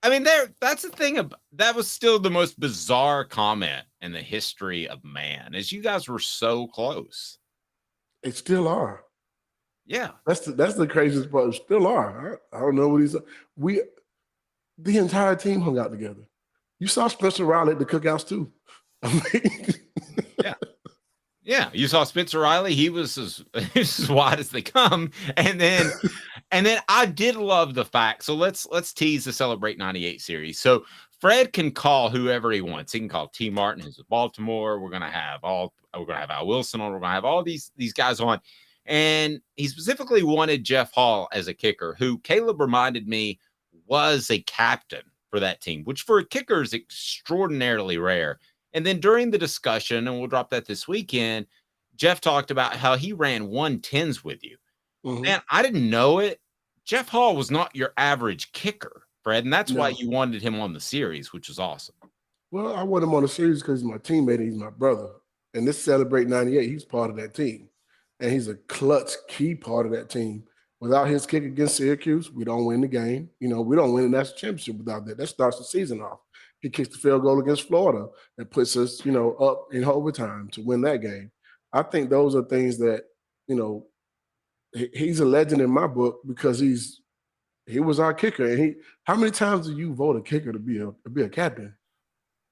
Speaker 4: mean, that's the thing. That was still the most bizarre comment in the history of man, is you guys were so close.
Speaker 15: They still are.
Speaker 4: Yeah,
Speaker 15: that's the craziest part. Still are. I don't know what the entire team hung out together. You saw Spencer Riley at the cookouts too.
Speaker 4: Yeah. You saw Spencer Riley. He was as wide as they come. And then I did love the fact. So let's tease the Celebrate 98 series. So Fred can call whoever he wants. He can call T. Martin, who's at Baltimore. We're gonna have Al Wilson on. We're gonna have all these guys on. And he specifically wanted Jeff Hall as a kicker, who Caleb reminded me was a captain for that team, which for a kicker is extraordinarily rare. And then during the discussion, and we'll drop that this weekend, Jeff talked about how he ran 110s with you. Mm-hmm. Man, I didn't know it. Jeff Hall was not your average kicker, Fred, and that's why you wanted him on the series, which is awesome.
Speaker 15: Well, I want him on the series because he's my teammate and he's my brother. And this Celebrate 98, he's part of that team. And he's a clutch, key part of that team. Without his kick against Syracuse, we don't win the game. You know, we don't win the national championship without that. That starts the season off. He kicks the field goal against Florida that puts us, up in overtime to win that game. I think those are things that, he's a legend in my book because he was our kicker. And how many times do you vote a kicker to be a captain?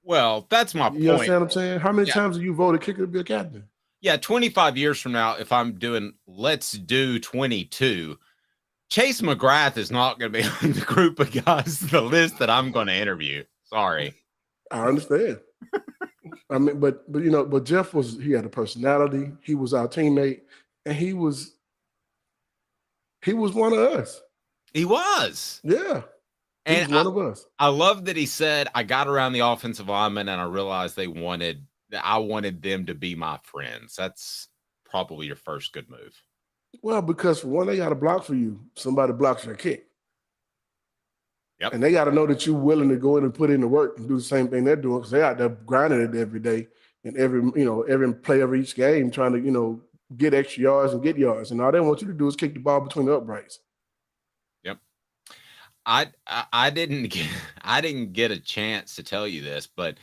Speaker 4: Well, that's my point.
Speaker 15: You understand what I'm saying? How many times do you vote a kicker to be a captain?
Speaker 4: Yeah, 25 years from now, if I'm doing let's do 22, Chase McGrath is not going to be on the group of guys, the list that I'm going to interview. Sorry.
Speaker 15: I understand. I mean, but Jeff he had a personality. He was our teammate, and he was one of us.
Speaker 4: He was.
Speaker 15: Yeah.
Speaker 4: And
Speaker 15: one of us.
Speaker 4: I love that he said, I got around the offensive linemen and I realized I wanted them to be my friends. That's probably your first good move.
Speaker 15: Well, because for one, they got to block for you. Somebody blocks your kick.
Speaker 4: Yep.
Speaker 15: And they got to know that you're willing to go in and put in the work and do the same thing they're doing because they're out there grinding it every day and every play of each game, trying to, get extra yards and get yards. And all they want you to do is kick the ball between the uprights.
Speaker 4: Yep. I didn't get a chance to tell you this, but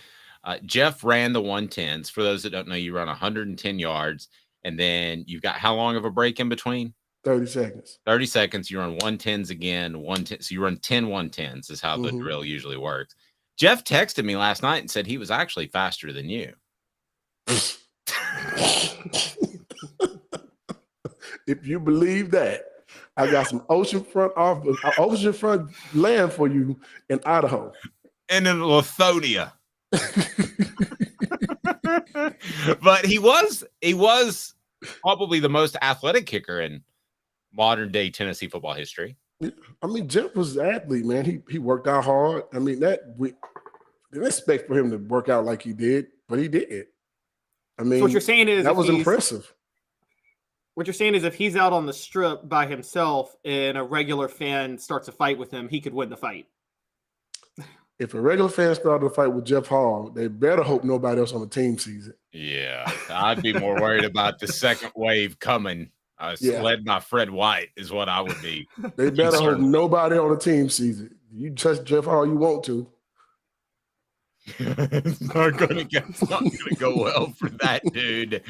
Speaker 4: Jeff ran the 110s. For those that don't know, you run 110 yards, and then you've got how long of a break in between?
Speaker 15: 30 seconds.
Speaker 4: 30 seconds. You run 110s again, 110. So you run 10 110s is how the drill usually works. Jeff texted me last night and said he was actually faster than you.
Speaker 15: If you believe that, I got some oceanfront land for you in Idaho.
Speaker 4: And in Lithonia. But he was probably the most athletic kicker in modern day Tennessee football history.
Speaker 15: I mean, Jeff was an athlete, man. He worked out hard. I mean, we didn't expect for him to work out like he did, but he did. I mean,
Speaker 5: so what you're saying is
Speaker 15: that was impressive.
Speaker 5: What you're saying is if he's out on the strip by himself and a regular fan starts a fight with him, he could win the fight.
Speaker 15: If a regular fan started a fight with Jeff Hall, they better hope nobody else on the team sees it.
Speaker 4: Yeah, I'd be more worried about the second wave coming. Led by Fred White is what I would be.
Speaker 15: They better hope nobody on the team sees it. You touch Jeff Hall, you want to.
Speaker 4: It's not going to go well for that dude.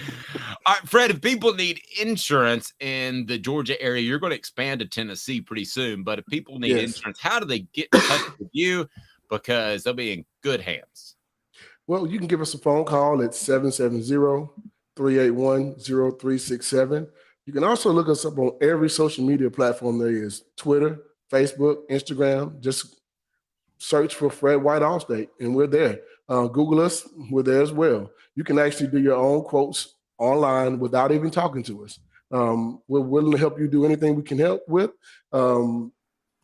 Speaker 4: All right, Fred, if people need insurance in the Georgia area, you're going to expand to Tennessee pretty soon. But if people need insurance, how do they get in touch with you? Because they'll be in good hands.
Speaker 15: Well, you can give us a phone call at 770-381-0367. You can also look us up on every social media platform there is: Twitter, Facebook, Instagram. Just search for Fred White Allstate, and we're there. Google us. We're there as well. You can actually do your own quotes online without even talking to us. We're willing to help you do anything we can help with.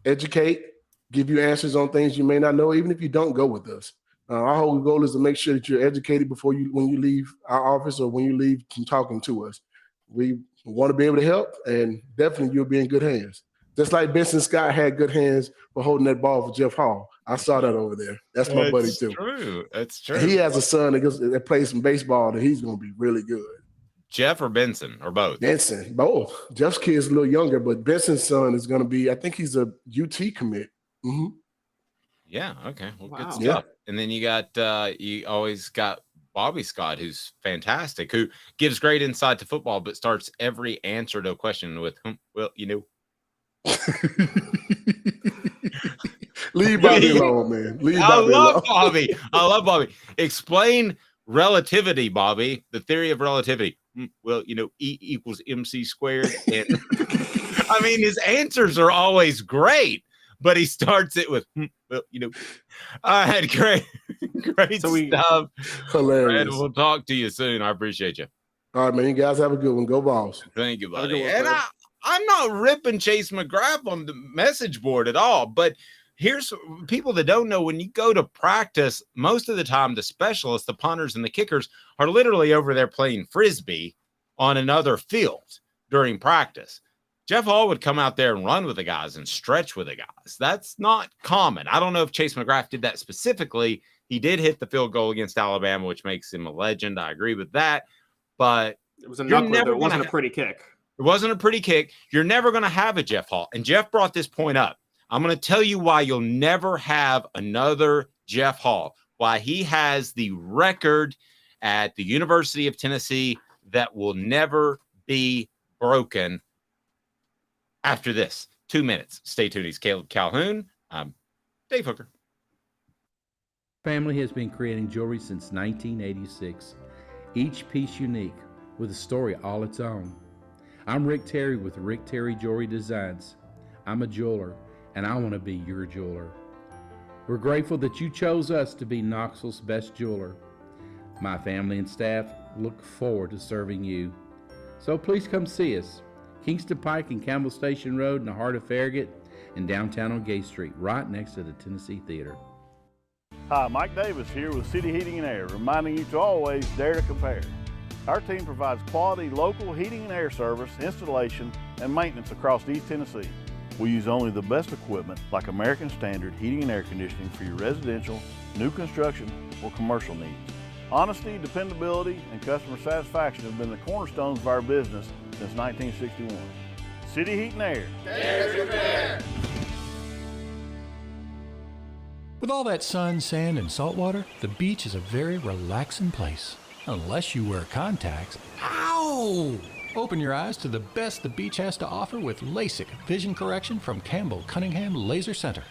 Speaker 15: Educate, give you answers on things you may not know, even if you don't go with us. Our whole goal is to make sure that you're educated when you leave our office or when you leave from talking to us. We want to be able to help, and definitely you'll be in good hands. Just like Benson Scott had good hands for holding that ball for Jeff Hall. I saw that over there. That's my buddy too.
Speaker 4: That's true.
Speaker 15: He has a son that plays some baseball that he's going to be really good.
Speaker 4: Jeff or Benson or both?
Speaker 15: Benson, both. Jeff's kid is a little younger, but Benson's son is going to be, I think he's a UT commit. Mm-hmm.
Speaker 4: Yeah. Okay. Well, good stuff. Yeah. And then you always got Bobby Scott, who's fantastic, who gives great insight to football, but starts every answer to a question with, well, you know.
Speaker 15: Leave Bobby alone, man.
Speaker 4: I love Bobby. Explain relativity, Bobby. The theory of relativity. Well, you know, E equals MC squared. And I mean, his answers are always great, but he starts it with, well, you know. I had great stuff.
Speaker 15: Hilarious.
Speaker 4: And we'll talk to you soon. I appreciate you.
Speaker 15: All right, man. You guys have a good one. Go Vols.
Speaker 4: Thank you, buddy. And I'm not ripping Chase McGrath on the message board at all, but here's people that don't know: when you go to practice, most of the time the specialists, the punters and the kickers, are literally over there playing Frisbee on another field during practice. Jeff Hall would come out there and run with the guys and stretch with the guys. That's not common. I don't know if Chase McGrath did that specifically. He did hit the field goal against Alabama, which makes him a legend. I agree with that. But
Speaker 5: it was a knuckler, though. It wasn't a pretty kick.
Speaker 4: It wasn't a pretty kick. You're never going to have a Jeff Hall. And Jeff brought this point up. I'm going to tell you why you'll never have another Jeff Hall, why he has the record at the University of Tennessee that will never be broken after this. 2 minutes. Stay tuned. He's Caleb Calhoun. I'm Dave Hooker.
Speaker 14: Family has been creating jewelry since 1986, each piece unique with a story all its own. I'm Rick Terry with Rick Terry Jewelry Designs. I'm a jeweler, and I want to be your jeweler. We're grateful that you chose us to be Knoxville's best jeweler. My family and staff look forward to serving you. So please come see us. Kingston Pike and Campbell Station Road in the heart of Farragut, and downtown on Gay Street, right next to the Tennessee Theater.
Speaker 16: Hi, Mike Davis here with City Heating and Air, reminding you to always dare to compare. Our team provides quality local heating and air service, installation, and maintenance across East Tennessee. We use only the best equipment like American Standard heating and air conditioning for your residential, new construction, or commercial needs. Honesty, dependability, and customer satisfaction have been the cornerstones of our business since 1961. City Heat and Air.
Speaker 11: There's repair. With all that sun, sand, and salt water, the beach is a very relaxing place. Unless you wear contacts. Ow! Open your eyes to the best the beach has to offer with LASIK vision correction from Campbell Cunningham Laser Center.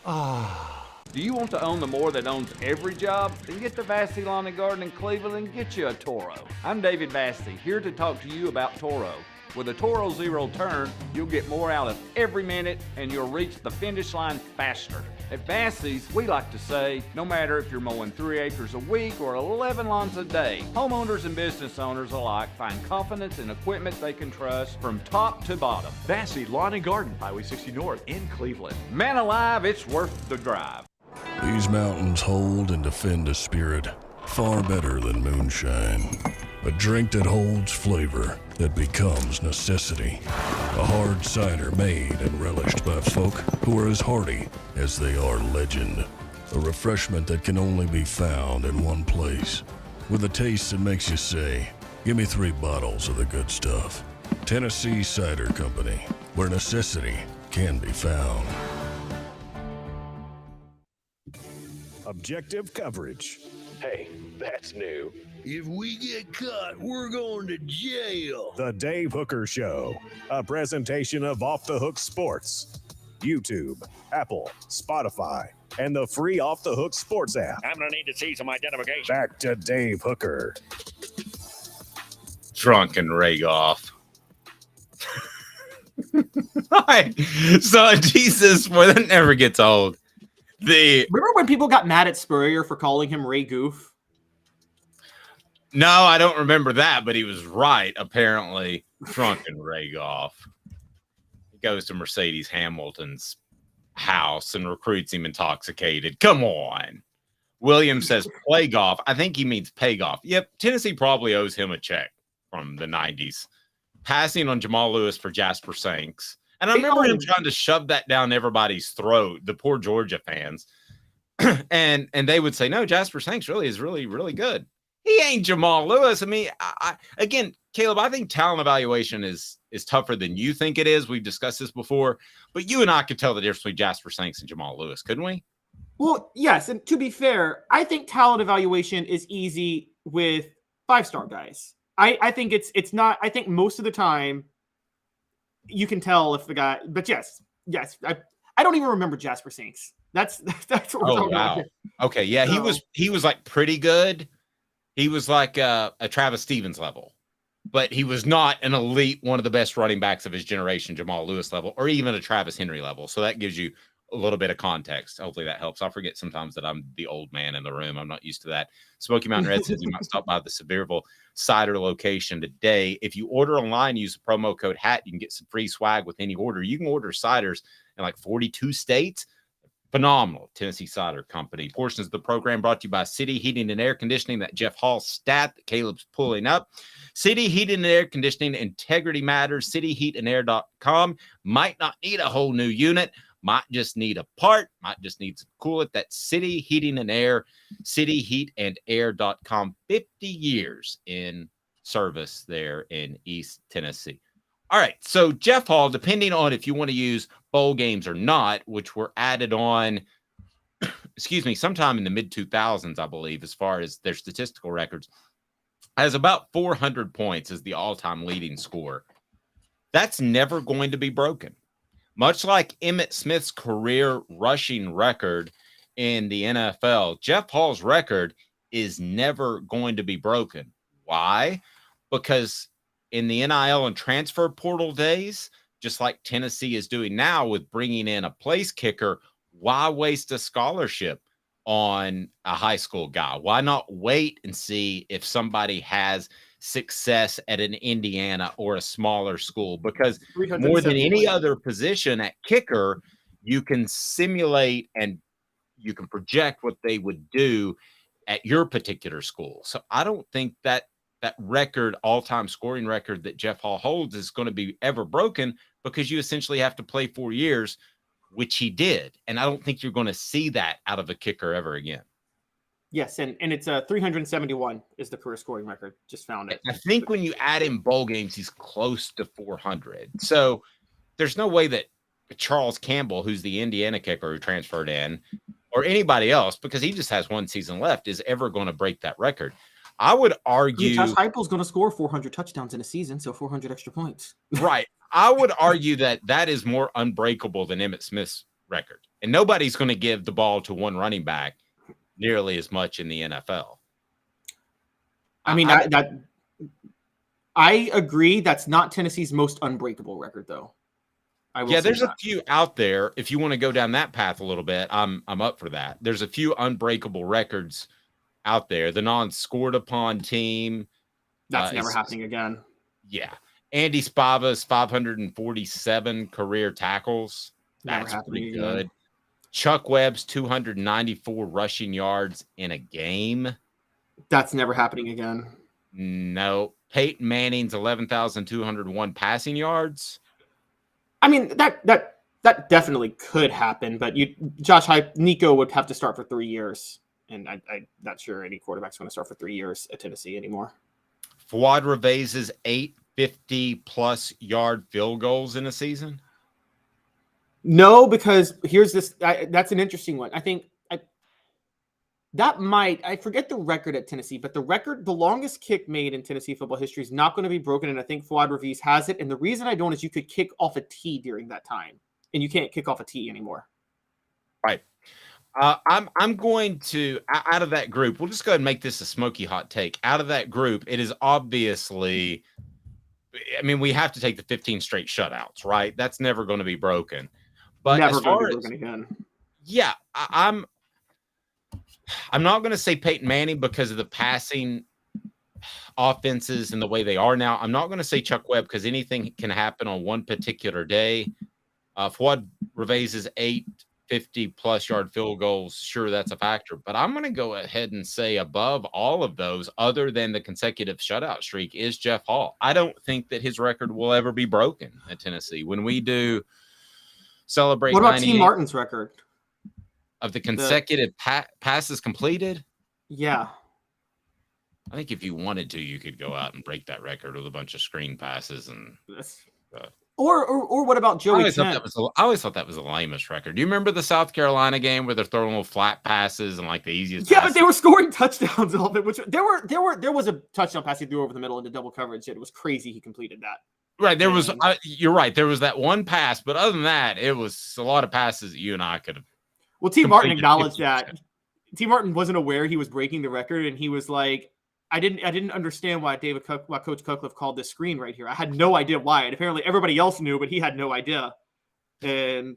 Speaker 11: Ah.
Speaker 12: Do you want to own the more that owns every job? Then get to Vassey Lawn and Garden in Cleveland and get you a Toro. I'm David Vassey, here to talk to you about Toro. With a Toro Zero Turn, you'll get more out of every minute and you'll reach the finish line faster. At Vassey's, we like to say, no matter if you're mowing 3 acres a week or 11 lawns a day, homeowners and business owners alike find confidence in equipment they can trust from top to bottom.
Speaker 13: Vassey Lawn and Garden, Highway 60 North in Cleveland.
Speaker 12: Man alive, it's worth the drive.
Speaker 17: These mountains hold and defend a spirit far better than moonshine. A drink that holds flavor, that becomes necessity. A hard cider made and relished by folk who are as hearty as they are legend. A refreshment that can only be found in one place. With a taste that makes you say, give me 3 bottles of the good stuff. Tennessee Cider Company, where necessity can be found.
Speaker 1: Objective coverage. Hey, that's new.
Speaker 18: If we get caught, we're going to jail.
Speaker 1: The Dave Hooker Show, a presentation of Off the Hook Sports. YouTube, Apple, Spotify, and the free Off the Hook Sports app.
Speaker 19: I'm going to need to see some identification.
Speaker 1: Back to Dave Hooker.
Speaker 4: Drunken Ragoff. So Jesus, boy, that never gets old.
Speaker 5: Remember when people got mad at Spurrier for calling him Ray Goof?
Speaker 4: No, I don't remember that, but he was right, apparently. Drunken Ragoff. He goes to Mercedes Hamilton's house and recruits him intoxicated. Come on. William says play golf. I think he means pay golf. Yep, Tennessee probably owes him a check from the 90s. Passing on Jamal Lewis for Jasper Sanks. And I remember him trying to shove that down everybody's throat, the poor Georgia fans. and they would say, no, Jasper Sanks really is really, really good. He ain't Jamal Lewis. I mean, again, Caleb, I think talent evaluation is tougher than you think it is. We've discussed this before, but you and I could tell the difference between Jasper Sanks and Jamal Lewis, couldn't we?
Speaker 5: Well, yes. And to be fair, I think talent evaluation is easy with 5-star guys. I think it's not. I think most of the time you can tell if the guy. But yes. I don't even remember Jasper Sanks. That's what we're talking about.
Speaker 4: Okay, yeah, so, he was like pretty good. He was like a Travis Stevens level, but he was not an elite, one of the best running backs of his generation, Jamal Lewis level, or even a Travis Henry level. So that gives you a little bit of context. Hopefully that helps. I forget sometimes that I'm the old man in the room. I'm not used to that. Smoky Mountain Red says you might stop by the Sevierville Cider location today. If you order online, use the promo code HAT. You can get some free swag with any order. You can order ciders in like 42 states. Phenomenal. Tennessee Cider Company. Portions of the program brought to you by City Heating and Air Conditioning. That Jeff Hall stat that Caleb's pulling up. City Heating and Air Conditioning. Integrity matters. CityHeatandAir.com. Might not need a whole new unit. Might just need a part. Might just need some coolant. That's City Heating and Air. CityHeatandAir.com. 50 years in service there in East Tennessee. All right, so Jeff Hall, depending on if you want to use bowl games or not, which were added on, sometime in the mid-2000s, I believe, as far as their statistical records, has about 400 points as the all-time leading scorer. That's never going to be broken. Much like Emmitt Smith's career rushing record in the NFL, Jeff Hall's record is never going to be broken. Why? Because in the NIL and transfer portal days, just like Tennessee is doing now with bringing in a place kicker, why waste a scholarship on a high school guy? Why not wait and see if somebody has success at an Indiana or a smaller school? Because more than any other position at kicker, you can simulate and you can project what they would do at your particular school. So I don't think that record, all-time scoring record that Jeff Hall holds is going to be ever broken, because you essentially have to play 4 years, which he did. And I don't think you're going to see that out of a kicker ever again.
Speaker 5: Yes, and it's 371 is the career scoring record. Just found it.
Speaker 4: I think when you add in bowl games, he's close to 400. So there's no way that Charles Campbell, who's the Indiana kicker who transferred in, or anybody else, because he just has one season left, is ever going to break that record. I would argue
Speaker 5: Josh Heupel's going to score 400 touchdowns in a season, so 400 extra points.
Speaker 4: Right. I would argue that is more unbreakable than Emmitt Smith's record. And nobody's going to give the ball to one running back nearly as much in the NFL.
Speaker 5: I mean, I agree. That's not Tennessee's most unbreakable record, though.
Speaker 4: There's a few out there. If you want to go down that path a little bit, I'm up for that. There's a few unbreakable records out there. The non-scored upon team.
Speaker 5: That's never happening again.
Speaker 4: Yeah. Andy Spava's 547 career tackles. That's pretty good. Again. Chuck Webb's 294 rushing yards in a game.
Speaker 5: That's never happening again.
Speaker 4: No. Peyton Manning's 11,201 passing yards.
Speaker 5: I mean, that definitely could happen, but Nico would have to start for 3 years, and I'm not sure any quarterback's going to start for 3 years at Tennessee anymore.
Speaker 4: Fuad Revaiz's 850-plus yard field goals in a season?
Speaker 5: No, because here's this. That's an interesting one. I think I forget the record at Tennessee, but the longest kick made in Tennessee football history is not going to be broken, and I think Fuad Reviz has it. And the reason I don't is you could kick off a tee during that time, and you can't kick off a tee anymore.
Speaker 4: Right. I'm going to, out of that group, we'll just go ahead and make this a smoky hot take. Out of that group, it is obviously, I mean, we have to take the 15 straight shutouts, right? That's never going to be broken. But
Speaker 5: never
Speaker 4: as far
Speaker 5: going to be
Speaker 4: as,
Speaker 5: broken again.
Speaker 4: Yeah, I'm not going to say Peyton Manning because of the passing offenses and the way they are now. I'm not going to say Chuck Webb because anything can happen on one particular day. Fuad Revaiz's 850-plus yard field goals, sure, that's a factor. But I'm going to go ahead and say above all of those, other than the consecutive shutout streak, is Jeff Hall. I don't think that his record will ever be broken at Tennessee. When we do celebrate,
Speaker 5: what about T. Martin's record?
Speaker 4: Of the consecutive passes completed?
Speaker 5: Yeah.
Speaker 4: I think if you wanted to, you could go out and break that record with a bunch of screen passes. And
Speaker 5: Or what about Joey
Speaker 4: I
Speaker 5: Kent?
Speaker 4: always thought that was the lamest record. Do you remember the South Carolina game where they're throwing little flat passes and like the easiest
Speaker 5: Yeah,
Speaker 4: passes?
Speaker 5: but they were scoring touchdowns all of it. Which there was a touchdown pass he threw over the middle into double coverage. It was crazy he completed that.
Speaker 4: Right. There was you're right. There was that one pass, but other than that, it was a lot of passes that you and I could have.
Speaker 5: Well, T. Martin acknowledged that. T. Martin wasn't aware he was breaking the record, and he was like, I didn't understand why Coach Cutcliffe called this screen right here. I had no idea why. And apparently everybody else knew, but he had no idea. And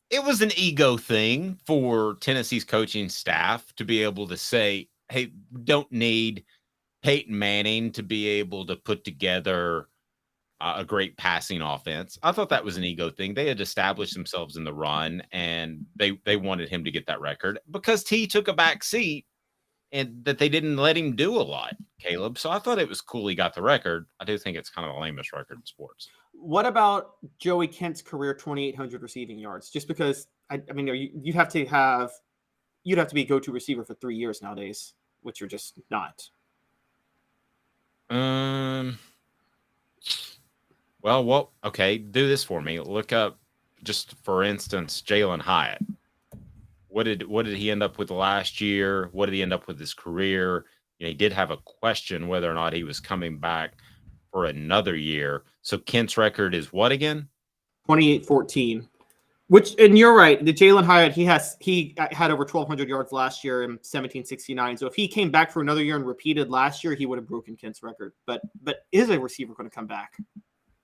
Speaker 4: it was an ego thing for Tennessee's coaching staff to be able to say, hey, we don't need Peyton Manning to be able to put together a great passing offense. I thought that was an ego thing. They had established themselves in the run, and they wanted him to get that record because T took a back seat and that they didn't let him do a lot, Caleb. So I thought it was cool he got the record. I do think it's kind of the lamest record in sports.
Speaker 5: What about Joey Kent's career 2,800 receiving yards? Just because, I mean, you'd have to be a go-to receiver for 3 years nowadays, which you're just not.
Speaker 4: Well, okay, do this for me. Look up, just for instance, Jalen Hyatt. What did he end up with last year? What did he end up with his career? You know, he did have a question whether or not he was coming back for another year. So Kent's record is what again?
Speaker 5: 28-14. Which, and you're right, the Jalen Hyatt, he had over 1,200 yards last year in 1769. So if he came back for another year and repeated last year, he would have broken Kent's record. But is a receiver going to come back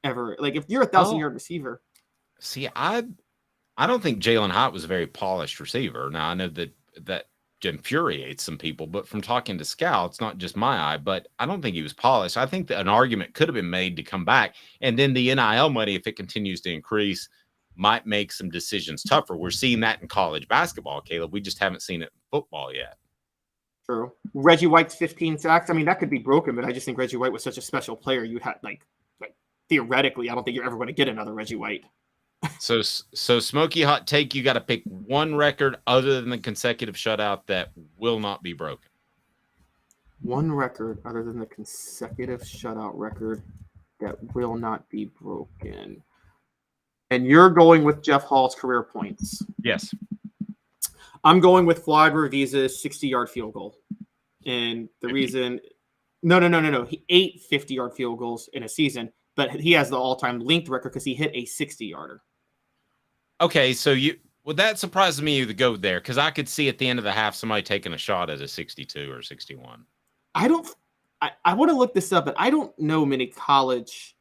Speaker 5: ever? Like if you're a 1,000-yard receiver.
Speaker 4: See, I don't think Jalen Hyatt was a very polished receiver. Now I know that infuriates some people, but from talking to scouts, not just my eye, but I don't think he was polished. I think that an argument could have been made to come back, and then the NIL money, if it continues to increase, might make some decisions tougher. We're seeing that in college basketball, Caleb. We just haven't seen it in football yet.
Speaker 5: True. Reggie White's 15 sacks. I mean, that could be broken, but I just think Reggie White was such a special player. You had like theoretically, I don't think you're ever going to get another Reggie White.
Speaker 4: So smoky hot take. You got to pick one record other than the consecutive shutout that will not be broken.
Speaker 5: One record other than the consecutive shutout record that will not be broken. And you're going with Jeff Hall's career points.
Speaker 4: Yes.
Speaker 5: I'm going with Floyd Revisa's 60-yard field goal. And the
Speaker 4: 50.
Speaker 5: reason... No. He 8 50-yard field goals in a season, but he has the all-time linked record because he hit a 60-yarder.
Speaker 4: Okay, so that surprises me to go there because I could see at the end of the half somebody taking a shot at a 62 or 61.
Speaker 5: I want to look this up, but I don't know many college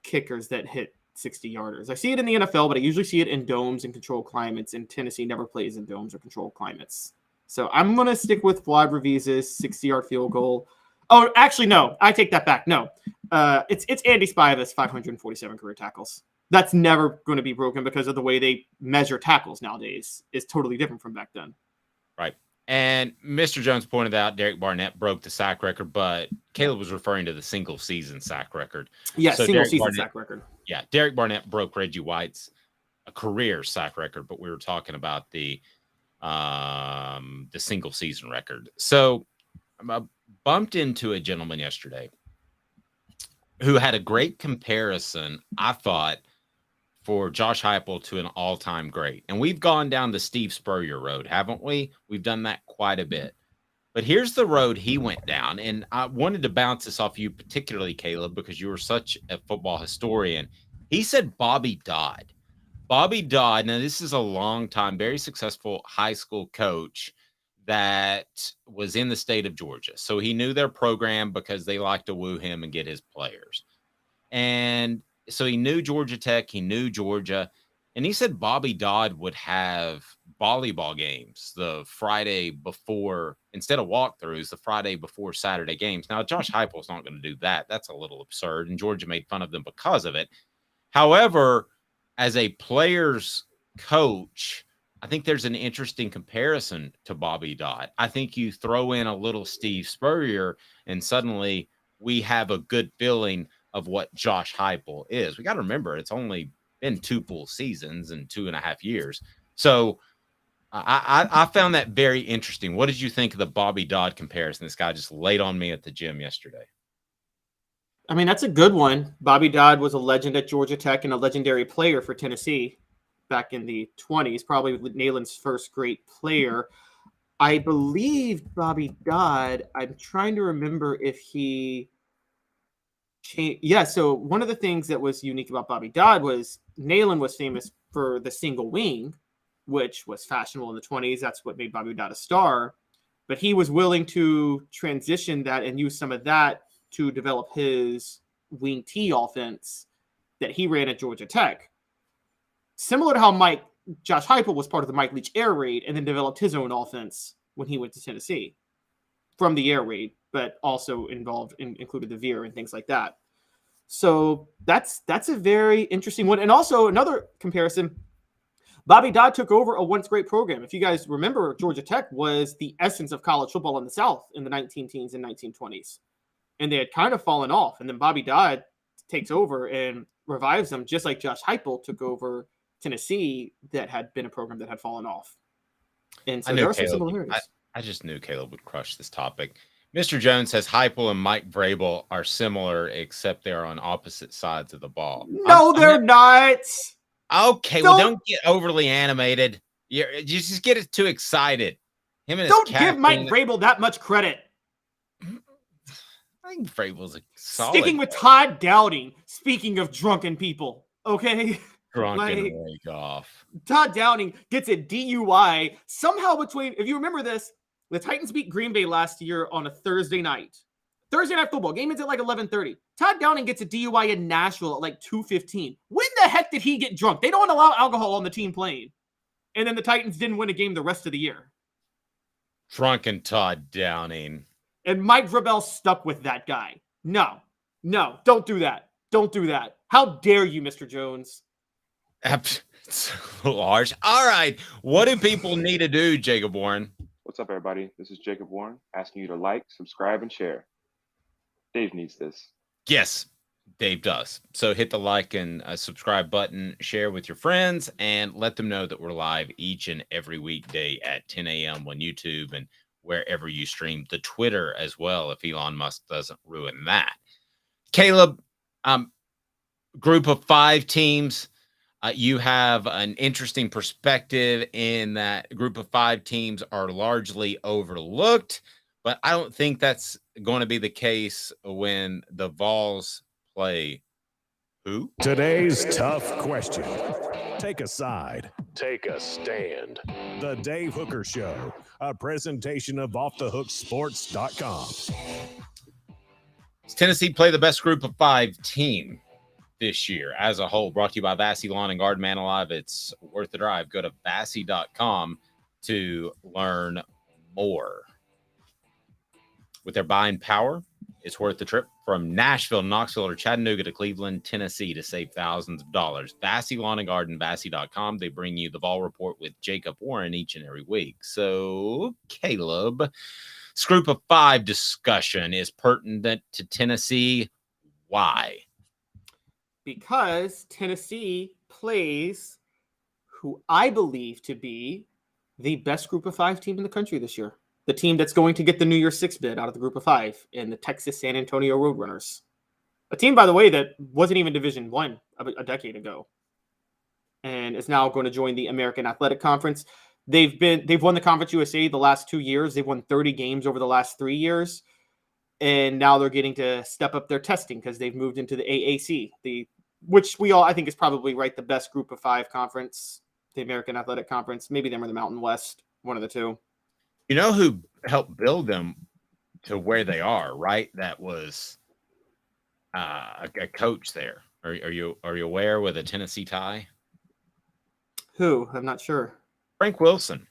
Speaker 5: kickers that hit 60-yarders. I see it in the NFL, but I usually see it in domes and controlled climates, and Tennessee never plays in domes or controlled climates. So I'm going to stick with Vlad Revisa's 60-yard field goal. Oh, actually, no. I take that back. No. It's Andy Spiva's 547 career tackles. That's never going to be broken because of the way they measure tackles nowadays. Is totally different from back then.
Speaker 4: Right. And Mr. Jones pointed out Derek Barnett broke the sack record, but Caleb was referring to the single season sack record.
Speaker 5: Yeah,
Speaker 4: so
Speaker 5: single season sack record.
Speaker 4: Yeah, Derek Barnett broke Reggie White's a career sack record, but we were talking about the single season record. So I bumped into a gentleman yesterday who had a great comparison, I thought, for Josh Heupel to an all-time great. And we've gone down the Steve Spurrier road, haven't we? We've done that quite a bit. But here's the road he went down. And I wanted to bounce this off you, particularly, Caleb, because you were such a football historian. He said Bobby Dodd. Bobby Dodd, now this is a long time, very successful high school coach that was in the state of Georgia. So he knew their program because they like to woo him and get his players. And so he knew Georgia Tech, he knew Georgia, and he said Bobby Dodd would have volleyball games the Friday before, instead of walkthroughs, the Friday before Saturday games. Now, Josh Heupel's not going to do that. That's a little absurd, and Georgia made fun of them because of it. However, as a player's coach, I think there's an interesting comparison to Bobby Dodd. I think you throw in a little Steve Spurrier, and suddenly we have a good feeling of what Josh Heupel is. We got to remember it's only been 2 full seasons and 2.5 years. So I found that very interesting. What did you think of the Bobby Dodd comparison? This guy just laid on me at the gym yesterday.
Speaker 5: I mean, that's a good one. Bobby Dodd was a legend at Georgia Tech and a legendary player for Tennessee back in the 20s, probably Neyland's first great player. I believe Bobby Dodd, I'm trying to remember if he changed. Yeah, so one of the things that was unique about Bobby Dodd was Neyland was famous for the single wing, which was fashionable in the 20s. That's what made Bobby Dodd a star. But he was willing to transition that and use some of that to develop his wing T offense that he ran at Georgia Tech. Similar to how Josh Heupel was part of the Mike Leach air raid and then developed his own offense when he went to Tennessee from the air raid, but also included the veer and things like that. So that's a very interesting one. And also another comparison, Bobby Dodd took over a once great program. If you guys remember, Georgia Tech was the essence of college football in the South in the 19-teens and 1920s. And they had kind of fallen off. And then Bobby Dodd takes over and revives them, just like Josh Heupel took over Tennessee that had been a program that had fallen off. And so there are some similarities.
Speaker 4: I just knew Caleb would crush this topic. Mr. Jones says Heupel and Mike Vrabel are similar, except they are on opposite sides of the ball.
Speaker 5: No, they're not.
Speaker 4: Okay, well, don't get overly animated. You just get too excited. Him and
Speaker 5: don't give Mike Vrabel that much credit.
Speaker 4: I think Vrabel's a solid.
Speaker 5: Sticking with Todd Downing. Speaking of drunken people, okay.
Speaker 4: Drunken wake off.
Speaker 5: Todd Downing gets a DUI somehow between. If you remember this, the Titans beat Green Bay last year on a Thursday night. Thursday night football game ends at like 11:30. Todd Downing gets a DUI in Nashville at like 2:15. When the heck did he get drunk? They don't allow alcohol on the team playing. And then the Titans didn't win a game the rest of the year.
Speaker 4: Drunken Todd Downing.
Speaker 5: And Mike Vrabel stuck with that guy. No, don't do that. Don't do that. How dare you, Mr. Jones?
Speaker 4: It's a little harsh. All right. What do people need to do, Jacob Warren?
Speaker 20: What's up, everybody? This is Jacob Warren asking you to like, subscribe, and share. Dave needs this.
Speaker 4: Yes, Dave does. So hit the like and subscribe button, share with your friends, and let them know that we're live each and every weekday at 10 a.m. on YouTube. And wherever you stream, the Twitter as well, if Elon Musk doesn't ruin that. Caleb, group of 5 teams. You have an interesting perspective in that group of 5 teams are largely overlooked, but I don't think that's going to be the case when the Vols play who?
Speaker 1: Today's tough question. Take a side. Take a stand. The Dave Hooker Show, a presentation of OffTheHookSports.com.
Speaker 4: Does Tennessee play the best group of 5 team this year as a whole? Brought to you by Vassy Lawn and Garden. Man alive, it's worth the drive. Go to Vassy.com to learn more. With their buying power, it's worth the trip from Nashville, Knoxville, or Chattanooga to Cleveland, Tennessee to save thousands of dollars. Vassy Lawn and Garden, Vassy.com. They bring you the Vol Report with Jacob Warren each and every week. So, Caleb, this group of 5 discussion is pertinent to Tennessee. Why?
Speaker 5: Because Tennessee plays who I believe to be the best group of 5 team in the country this year. The team that's going to get the New Year's 6 bid out of the group of 5 in the Texas San Antonio Roadrunners. A team, by the way, that wasn't even Division I a decade ago and is now going to join the American Athletic Conference. They've won the Conference USA the last 2 years. They've won 30 games over the last 3 years. And now they're getting to step up their testing because they've moved into the AAC, which we all, I think, is probably the best group of 5 conference, the American Athletic Conference. Maybe them or the Mountain West, one of the two.
Speaker 4: You know who helped build them to where they are, right? That was a coach there. Are you aware with a Tennessee tie?
Speaker 5: Who? I'm not sure.
Speaker 4: Frank Wilson,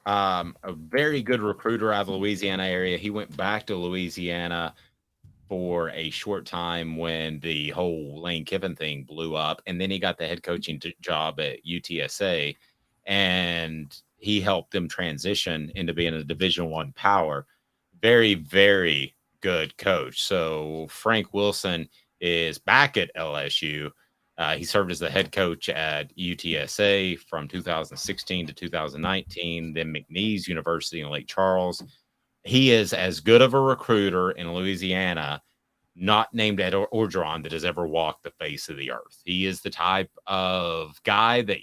Speaker 4: a very good recruiter out of the Louisiana area. He went back to Louisiana for a short time when the whole Lane Kiffin thing blew up, and then he got the head coaching job at UTSA, and he helped them transition into being a Division I power. Very, very good coach. So Frank Wilson is back at LSU. He served as the head coach at UTSA from 2016 to 2019, then McNeese University in Lake Charles. He is as good of a recruiter in Louisiana, not named Ed Orgeron, that has ever walked the face of the earth. He is the type of guy that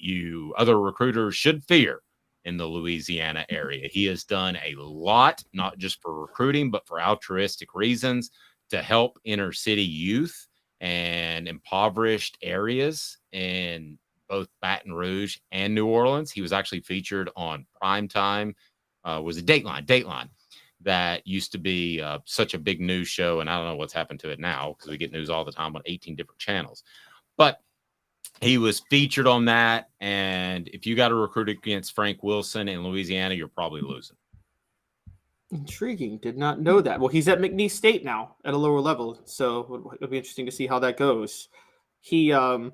Speaker 4: other recruiters should fear in the Louisiana area. He has done a lot, not just for recruiting, but for altruistic reasons to help inner city youth and impoverished areas in both Baton Rouge and New Orleans. He was actually featured on Primetime. Was it Dateline? That used to be such a big news show, and I don't know what's happened to it now because we get news all the time on 18 different channels. But he was featured on that, and if you got to recruit against Frank Wilson in Louisiana, you're probably losing.
Speaker 5: Intriguing. Did not know that. Well, he's at McNeese State now at a lower level, so it'll be interesting to see how that goes. I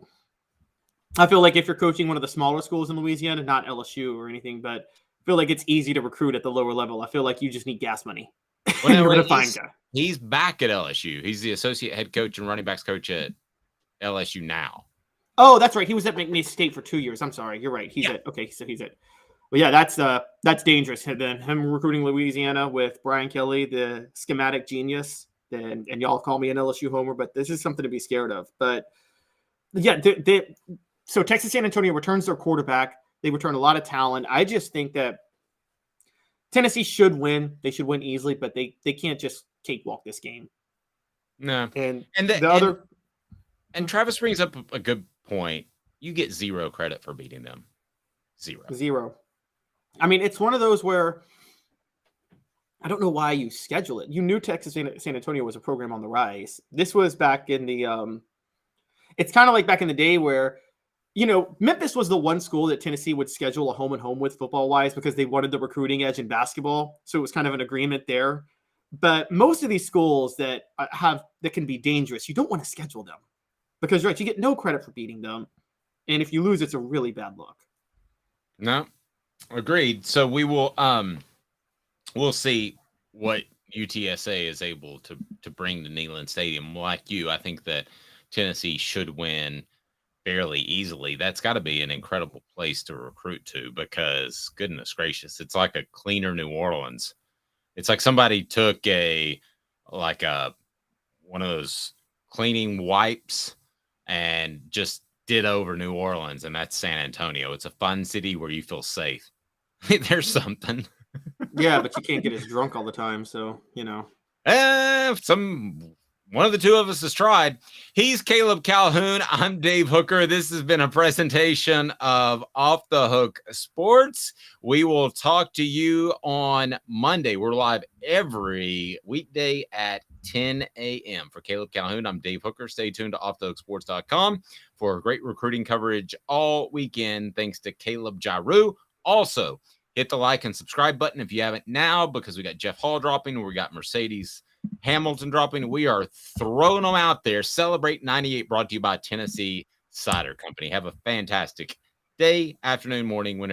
Speaker 5: feel like if you're coaching one of the smaller schools in Louisiana, not LSU or anything, but I feel like it's easy to recruit at the lower level. I feel like you just need gas money.
Speaker 4: Well,
Speaker 5: You're going to find guy.
Speaker 4: He's back at LSU. He's the associate head coach and running backs coach at LSU now.
Speaker 5: Oh, that's right. He was at McNeese State for 2 years. I'm sorry. You're right. He's at. Well, yeah, that's dangerous. And then him recruiting Louisiana with Brian Kelly, the schematic genius. And y'all call me an LSU homer, but this is something to be scared of. But yeah, so Texas San Antonio returns their quarterback. They return a lot of talent. I just think that Tennessee should win. They should win easily, but they can't just cakewalk this game.
Speaker 4: No.
Speaker 5: And
Speaker 4: Travis brings up a good point. You get zero credit for beating them. Zero.
Speaker 5: I mean, it's one of those where I don't know why you schedule it. You knew Texas San Antonio was a program on the rise. This was back in the it's kind of like back in the day where, Memphis was the one school that Tennessee would schedule a home and home with football-wise because they wanted the recruiting edge in basketball. So it was kind of an agreement there. But most of these schools that can be dangerous, you don't want to schedule them because, right, you get no credit for beating them. And if you lose, it's a really bad look.
Speaker 4: No, agreed. So we will we'll see what UTSA is able to bring to Neyland Stadium. Like you, I think that Tennessee should win fairly easily. That's got to be an incredible place to recruit to because, goodness gracious, it's like a cleaner New Orleans It's like somebody took one of those cleaning wipes and just did over New Orleans, and that's San Antonio. It's a fun city where you feel safe. There's something.
Speaker 5: Yeah, but you can't get as drunk all the time, so you know.
Speaker 4: One of the two of us has tried. He's Caleb Calhoun. I'm Dave Hooker. This has been a presentation of Off the Hook Sports. We will talk to you on Monday. We're live every weekday at 10 a.m. For Caleb Calhoun, I'm Dave Hooker. Stay tuned to offthehooksports.com for great recruiting coverage all weekend. Thanks to Caleb Giroux. Also, hit the like and subscribe button if you haven't now, because we got Jeff Hall dropping. We got Mercedes Hamilton dropping. We are throwing them out there. Celebrate 98, brought to you by Tennessee Cider Company. Have a fantastic day, afternoon, morning, whenever.